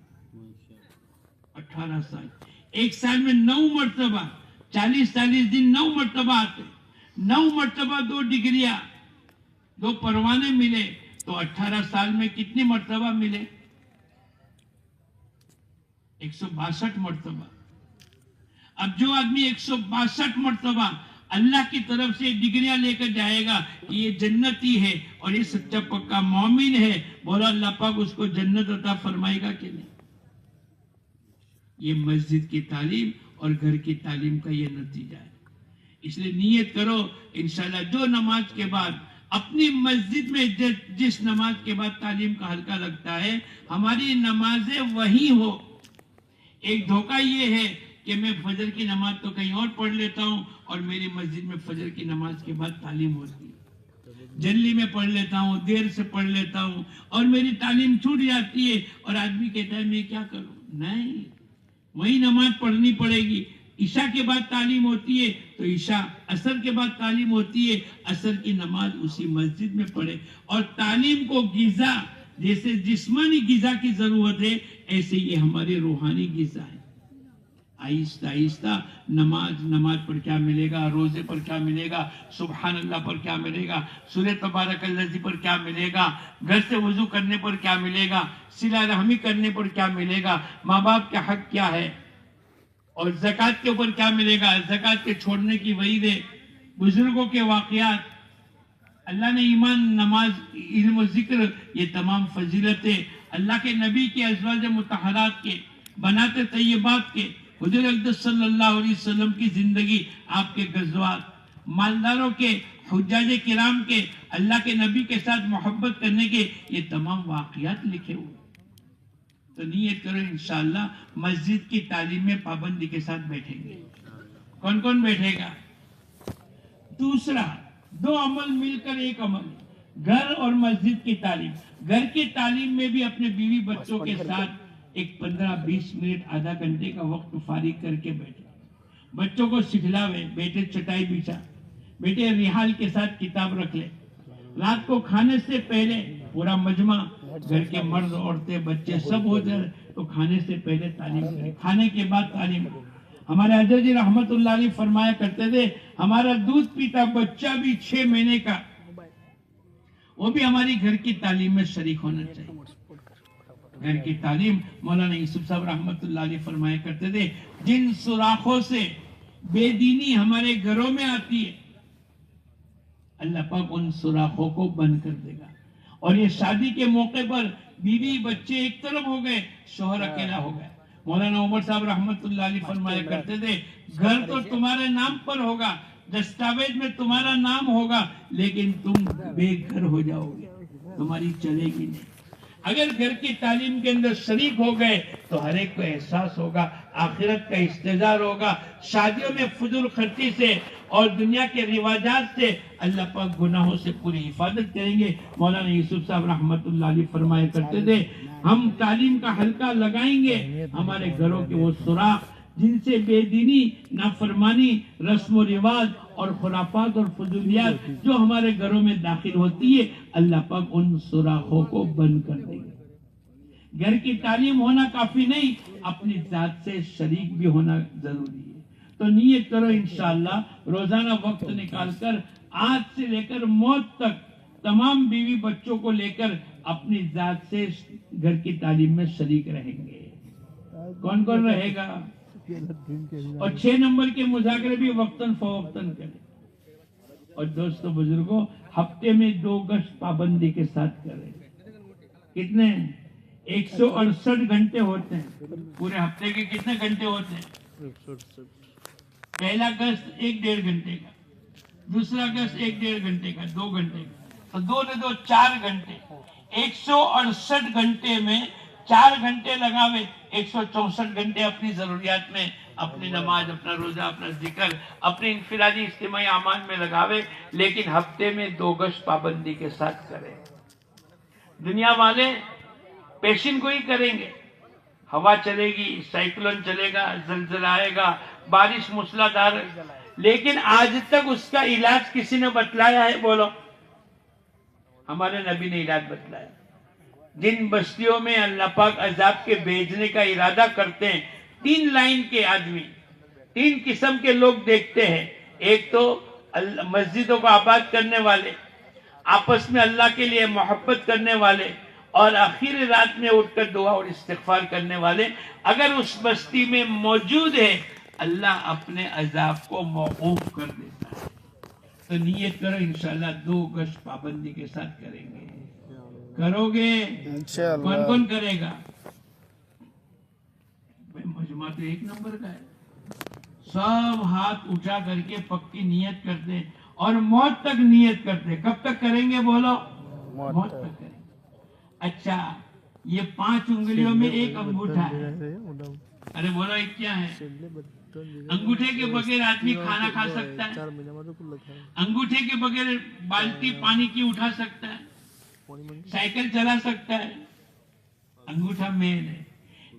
18 سال، ایک سال میں 9 مرتبہ، 40 دن 9 مرتبہ آتے، 9 مرتبہ 2 ڈگریاں، 2 پروانے ملے تو 18 سال میں کتنی مرتبہ ملے؟ 162 مرتبہ۔ اب جو آدمی 162 مرتبہ اللہ کی طرف سے ڈگریاں لے کر جائے گا کہ یہ جنتی ہے اور یہ سچا پکا مومن ہے، بولا اللہ پاک اس کو جنت عطا فرمائے گا کہ نہیں؟ یہ مسجد کی تعلیم اور گھر کی تعلیم کا یہ نتیجہ ہے۔ اس لیے نیت کرو انشاءاللہ جو نماز کے بعد اپنی مسجد میں جس نماز کے بعد تعلیم کا حلقہ لگتا ہے ہماری نمازیں وہی ہو۔ ایک دھوکہ یہ ہے کہ میں فجر کی نماز تو کہیں اور پڑھ لیتا ہوں اور میری مسجد میں فجر کی نماز کے بعد تعلیم ہوتی ہے، جلدی میں پڑھ لیتا ہوں، دیر سے پڑھ لیتا ہوں اور میری تعلیم چھوٹ جاتی ہے اور آدمی کہتا ہے میں کیا کروں؟ نہیں، وہی نماز پڑھنی پڑے گی۔ عشاء کے بعد تعلیم ہوتی ہے تو عشاء، عصر کے بعد تعلیم ہوتی ہے، عصر کی نماز اسی مسجد میں پڑھے۔ اور تعلیم کو غذا، جیسے جسمانی غذا کی ضرورت ہے ایسے یہ ہماری روحانی غذا ہے۔ آہستہ آہستہ نماز پر کیا ملے گا، روزے پر کیا ملے گا، سبحان اللہ پر کیا ملے گا، سورہ تبارک الذی پر کیا ملے گا، گھر سے وضو کرنے پر کیا ملے گا، صلہ رحمی کرنے پر کیا ملے گا، ماں باپ کا حق کیا ہے، اور زکوٰۃ کے اوپر کیا ملے گا، زکوٰۃ کے چھوڑنے کی وعیدیں، بزرگوں کے واقعات، اللہ نے ایمان، نماز، علم و ذکر، یہ تمام فضیلتیں اللہ کے نبی کے ازواج مطہرات کے، بنات طیبات کے، حضور اقدس صلی اللہ علیہ وسلم کی زندگی، آپ کے غزوات، مالداروں کے، حجاج کرام کے، اللہ کے نبی کے ساتھ محبت کرنے کے، یہ تمام واقعات لکھے ہوئے۔ تو نیت کرو انشاءاللہ مسجد کی تعلیم میں پابندی کے ساتھ بیٹھیں گے۔ کون کون بیٹھے گا؟ دوسرا، 2 عمل مل کر ایک عمل، گھر اور مسجد کی تعلیم۔ گھر کی تعلیم میں بھی اپنے بیوی بچوں کے ساتھ ایک 15-20 منٹ، آدھا گھنٹے کا وقت فارغ کر کے بیٹھے، بچوں کو سکھلاوے، بیٹے چٹائی بچھا، بیٹے رحال کے ساتھ کتاب رکھ لے، رات کو کھانے سے پہلے پورا مجمع، گھر کے مرد، عورتیں، بچے سب ہو جائے تو کھانے سے پہلے تعلیم کریں، کھانے کے بعد تعلیم کریں۔ ہمارے حضرت جی رحمت اللہ علیہ فرمایا کرتے تھے ہمارا دودھ پیتا بچہ بھی 6 مہینے کا وہ بھی ہماری گھر کی تعلیم میں شریک ہونا چاہیے۔ گھر کی تعلیم، مولانا یوسف صاحب رحمت اللہ علیہ فرمایا کرتے تھے جن سوراخوں سے بے دینی ہمارے گھروں میں آتی ہے اللہ پاک ان سوراخوں کو بند کر دے گا، اور یہ شادی کے موقع پر بیوی بچے ایک طرف ہو گئے، شوہر اکیلا ہو گئے، مولانا عمر صاحب رحمت اللہ علیہ فرمایا کرتے تھے گھر تو تمہارے نام پر ہوگا, دستاویز میں تمہارا نام ہوگا, لیکن تم بے گھر ہو جاؤ گے, تمہاری چلے گی نہیں. اگر گھر کی تعلیم کے اندر شریک ہو گئے تو ہر ایک کو احساس ہوگا, آخرت کا استحضار ہوگا. شادیوں میں فضول خرچی سے اور دنیا کے رواجات سے اللہ پاک گناہوں سے پوری حفاظت کریں گے. مولانا یوسف صاحب رحمت اللہ علیہ فرمایا کرتے تھے ہم تعلیم کا حلقہ لگائیں گے, ہمارے گھروں کے وہ سوراخ جن سے بے دینی, نافرمانی, رسم و رواج اور خرافات اور فضولیات جو ہمارے گھروں میں داخل ہوتی ہے, اللہ پاک ان سوراخوں کو بند کر دیں گے. گھر کی تعلیم ہونا کافی نہیں, اپنی ذات سے شریک بھی ہونا ضروری ہے. تو نیت کرو انشاءاللہ روزانہ وقت نکال کر آج سے لے کر موت تک تمام بیوی بچوں کو لے کر اپنی ذات سے گھر کی تعلیم میں شریک رہیں گے. کون کون رہے گا؟ اور 6 نمبر کے مذاکرے بھی وقتاً فوقتاً کریں. اور دوستو بزرگوں, ہفتے میں 2 گشت پابندی کے ساتھ کریں. کتنے؟ 168 گھنٹے ہوتے ہیں. پورے ہفتے کے کتنے گھنٹے ہوتے ہیں؟ پہلا گشت 1.5 گھنٹے کا, دوسرا گشت 1.5 گھنٹے کا, 2 گھنٹے کا, تو 2 نے 2 4 گھنٹے. 168 گھنٹے میں 4 گھنٹے لگاوے, 164 گھنٹے اپنی ضروریات میں, اپنی نماز, اپنا روزہ, اپنا ذکر, اپنے انفرادی اجتماعی اعمال میں لگاوے, لیکن ہفتے میں 2 گشت پابندی کے ساتھ کرے. دنیا والے پیشن گوئی کریں گے, ہوا چلے گی, سائیکلون چلے گا, زلزلہ آئے گا, بارش موسلادھار, لیکن آج تک اس کا علاج کسی نے بتلایا ہے؟ بولو. ہمارے نبی نے علاج بتلایا. جن بستیوں میں اللہ پاک عذاب کے بھیجنے کا ارادہ کرتے ہیں, 3 لائن کے آدمی, 3 قسم کے لوگ دیکھتے ہیں. ایک تو مسجدوں کو آباد کرنے والے, آپس میں اللہ کے لیے محبت کرنے والے, اور آخری رات میں اٹھ کر دعا اور استغفار کرنے والے. اگر اس بستی میں موجود ہے, اللہ اپنے عذاب کو موقوف کر دیتا ہے. تو نیت کرو انشاءاللہ 2 گشت پابندی کے ساتھ کریں گے. کرو گے؟ کون کون کرے گا؟ مجمع تو 1 نمبر کا ہے. سب ہاتھ اٹھا کر کے پکی نیت کرتے ہیں اور موت تک نیت کرتے. کب تک کریں گے؟ بولو. موت تک کریں گے. اچھا, یہ 5 انگلیوں میں 1 انگوٹھا ہے. ارے بولو یہ کیا ہے؟ انگوٹھے کے بغیر آدمی کھانا کھا سکتا ہے؟ انگوٹھے کے بغیر بالٹی پانی کی اٹھا سکتا ہے؟ سائیکل چلا سکتا ہے؟ انگوٹھا مین ہے.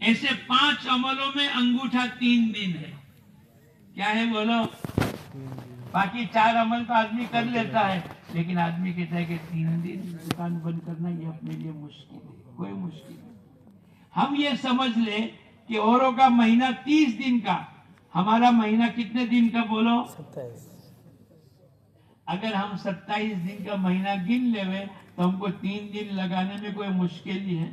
ایسے 5 عملوں میں انگوٹھا 3 دن ہے. کیا ہے بولو؟ باقی 4 عمل تو آدمی کر لیتا ہے, لیکن آدمی کہتا ہے کہ 3 دن دکان بند کرنا یہ اپنے لیے مشکل ہے. کوئی مشکل نہیں. ہم یہ سمجھ لیں کہ اوروں کا مہینہ 30 دن کا, ہمارا مہینہ کتنے دن کا؟ بولو. 27. اگر ہم 27 دن کا مہینہ گن لے تو ہم کو 3 دن لگانے میں کوئی مشکل ہی ہے.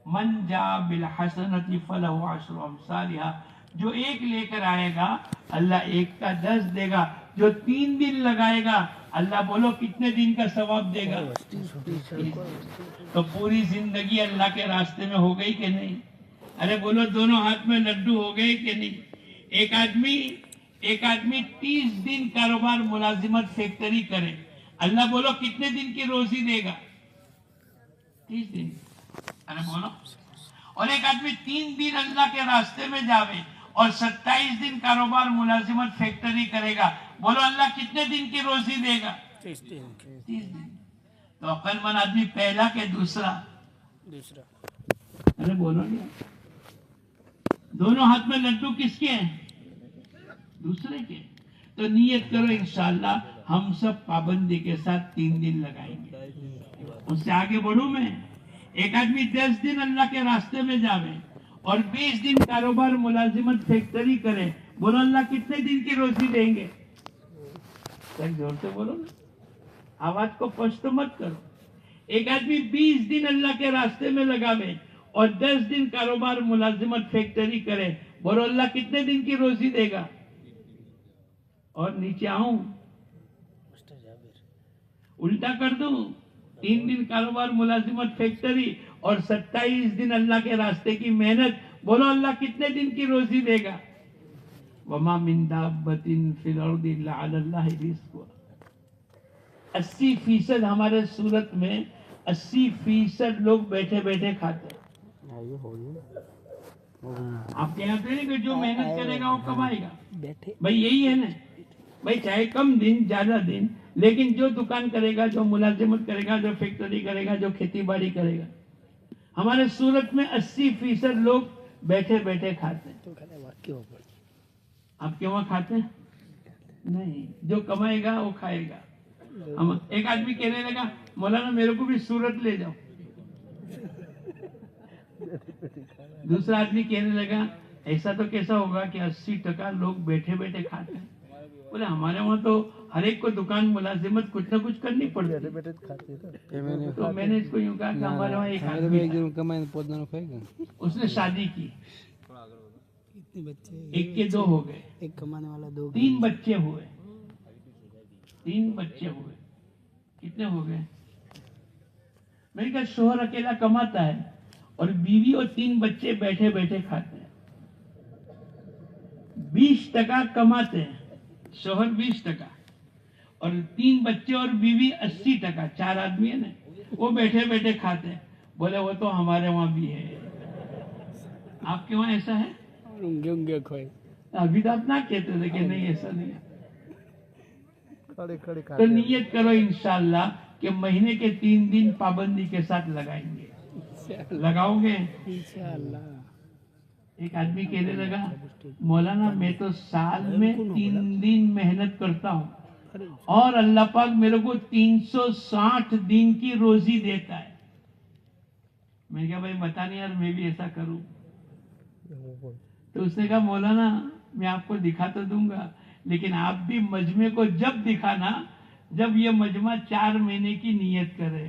من جا بالحسنۃ فلہ 10 امثالھا, جو 1 لے کر آئے گا اللہ 1 کا 10 دے گا. جو 3 دن لگائے گا اللہ بولو کتنے دن کا ثواب دے گا؟ تو پوری زندگی اللہ کے راستے میں ہو گئی کہ نہیں؟ ارے بولو دونوں ہاتھ میں لڈو ہو گئے کہ نہیں؟ ایک آدمی 30 دن کاروبار ملازمت فیکٹری کرے, اللہ بولو کتنے دن کی روزی دے گا؟ 30 دن. ارے بولو. اور ایک آدمی 3 دن اللہ کے راستے میں جاوے اور 27 دن کاروبار ملازمت فیکٹری کرے گا, بولو اللہ کتنے دن کی روزی دے گا؟ 30 دن. تو عقل مند آدمی پہلا کہ دوسرا؟ ارے بولو نہیں. دونوں ہاتھ میں لڈو کس کے ہیں؟ دوسرے کے. تو نیت کرو انشاءاللہ ہم سب پابندی کے ساتھ 3 دن لگائیں گے. اس سے آگے بڑھوں میں, ایک آدمی 10 دن اللہ کے راستے میں جاوے اور 20 دن کاروبار ملازمت فیکٹری کرے, بولو اللہ کتنے دن کی روزی دیں گے؟ زور سے بولو نا, آواز کو پشت مت کرو. ایک آدمی 20 دن اللہ کے راستے میں لگاوے اور 10 دن کاروبار ملازمت فیکٹری کرے, بولو اللہ کتنے دن کی روزی دے گا؟ اور نیچے آؤں, الٹا کر دوں, 3 دن کاروبار ملازمت فیکٹری اور 27 دن اللہ کے راستے کی محنت, بولو اللہ کتنے دن کی روزی دے گا؟ وما من دابۃ فی الارض الا علی اللہ رزقها۔ 80% ہمارے صورت میں 80% لوگ بیٹھے بیٹھے کھاتے ہیں۔ آپ کے یہاں تو نہیں کہ جو محنت کرے گا وہ کمائے گا، بھائی یہی ہے نا، بھائی چاہے کم دن زیادہ دن، لیکن جو دکان کرے گا، جو ملازمت کرے گا، جو فیکٹری کرے گا، جو کھیتی باڑی کرے گا، ہمارے صورت میں 80% لوگ بیٹھے بیٹھے کھاتے ہیں۔ آپ کے وہاں کھاتے ہیں؟ نہیں، جو کمائے گا وہ کھائے گا۔ ایک آدمی کہنے لگا مولانا میرے کو بھی سورت لے جاؤ، دوسرا آدمی کہنے لگا ایسا تو کیسا ہوگا کہ 80% لوگ بیٹھے بیٹھے کھاتے ہیں؟ بولے ہمارے وہاں تو ہر ایک کو دکان ملازمت کچھ نہ کچھ کرنی پڑتی ہے۔ تو میں نے اس کو یوں کہا کہ ہمارے وہاں ایک آدمی تھا، اس نے شادی کی، ایک کے 2 ہو گئے، ایک کمانے والا 2، 3 بچے ہوئے، 3 بچے ہوئے، کتنے ہو گئے؟ میں نے کہا شوہر اکیلا کماتا ہے اور بیوی اور 3 بچے بیٹھے بیٹھے کھاتے ہیں۔ 20% کماتے ہیں شوہر، 20%، اور 3 بچے اور بیوی 80%، 4 آدمی ہے نا، وہ بیٹھے بیٹھے کھاتے ہیں۔ بولے وہ تو ہمارے وہاں بھی ہے۔ آپ کے وہاں ایسا ہے؟ ابھی تو آپ نہ کہتے تھے کہ نہیں ایسا نہیں ہے۔ تو نیت کرو انشاءاللہ کہ مہینے کے 3 دن پابندی کے ساتھ لگائیں گے، لگاؤ گے؟ ایک آدمی کہنے لگا مولانا میں تو سال میں 3 دن محنت کرتا ہوں اور اللہ پاک میرے کو 360 دن کی روزی دیتا ہے۔ میں نے کہا بھائی بتا نہیں یار میں بھی ایسا کروں۔ تو اس نے کہا مولانا میں آپ کو دکھا تو دوں گا، لیکن آپ بھی مجمع کو جب دکھانا جب یہ مجمع 4 مہینے کی نیت کرے۔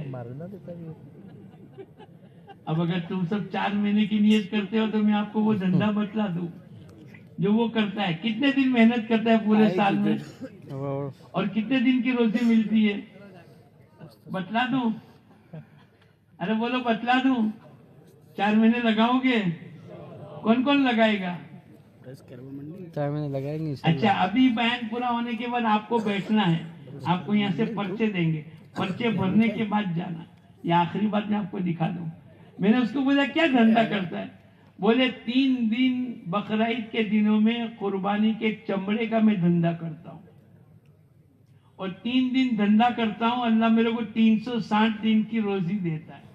اب اگر تم سب 4 مہینے کی نیت کرتے ہو تو میں آپ کو وہ دھندا بتلا دوں جو وہ کرتا ہے۔ کتنے دن محنت کرتا ہے پورے سال میں اور کتنے دن کی روزی ملتی ہے؟ بتلا دوں؟ ارے بولو بتلا دوں؟ 4 مہینے لگاؤ گے؟ کون کون لگائے گا؟ 4 مہینے لگائیں گے۔ اچھا ابھی بیان پورا ہونے کے بعد آپ کو بیٹھنا ہے، آپ کو یہاں سے پرچے دیں گے، پرچے بھرنے کے بعد جانا۔ یہ آخری بات میں آپ کو دکھا دوں۔ میں نے اس کو بولا کیا دھندا کرتا ہے؟ بولے 3 دن بقرعید کے دنوں میں قربانی کے چمڑے کا میں دھندا کرتا ہوں، اور 3 دن دھندا کرتا ہوں، اللہ میرے کو 360 دن کی روزی دیتا ہے۔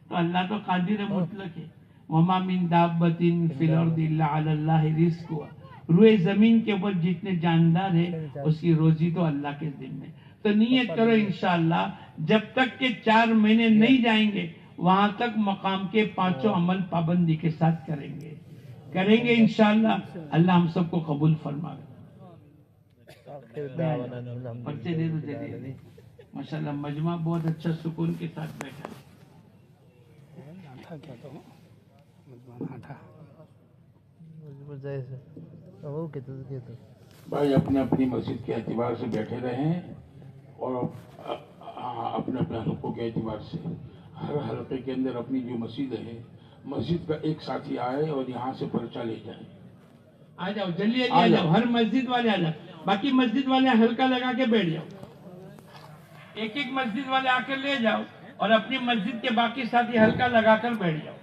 تو اللہ تو قادر مطلق ہے۔ وما من دابۃ فی الارض الا علی اللہ رزقها، روئے زمین کے اوپر جتنے جاندار ہیں اس کی روزی تو اللہ کے ذمہ ہے۔ تو نیت کرو انشاءاللہ جب تک کہ 4 مہینے نہیں جائیں گے وہاں تک مقام کے 5 عمل پابندی کے ساتھ کریں گے انشاءاللہ۔ اللہ ہم سب کو قبول فرمائے۔ بچے دے دو جلدی۔ ماشاءاللہ مجمع بہت اچھا سکون کے ساتھ بیٹھا ہے۔ بھائی اپنے اپنی مسجد کے اعتبار سے بیٹھے رہیں اور اپنے اپنے حلقوں کے اعتبار سے ہر حلقے کے اندر اپنی جو مسجد ہے مسجد کا ایک ساتھی آئے اور یہاں سے پرچہ لے جائے۔ آ جاؤ جلدی آ جاؤ، ہر مسجد والے آ جاؤ، باقی مسجد والے حلقہ لگا کے بیٹھ جاؤ، ایک ایک مسجد والے آ کر لے جاؤ اور اپنی مسجد کے باقی ساتھی حلقہ لگا کر بیٹھ جاؤ۔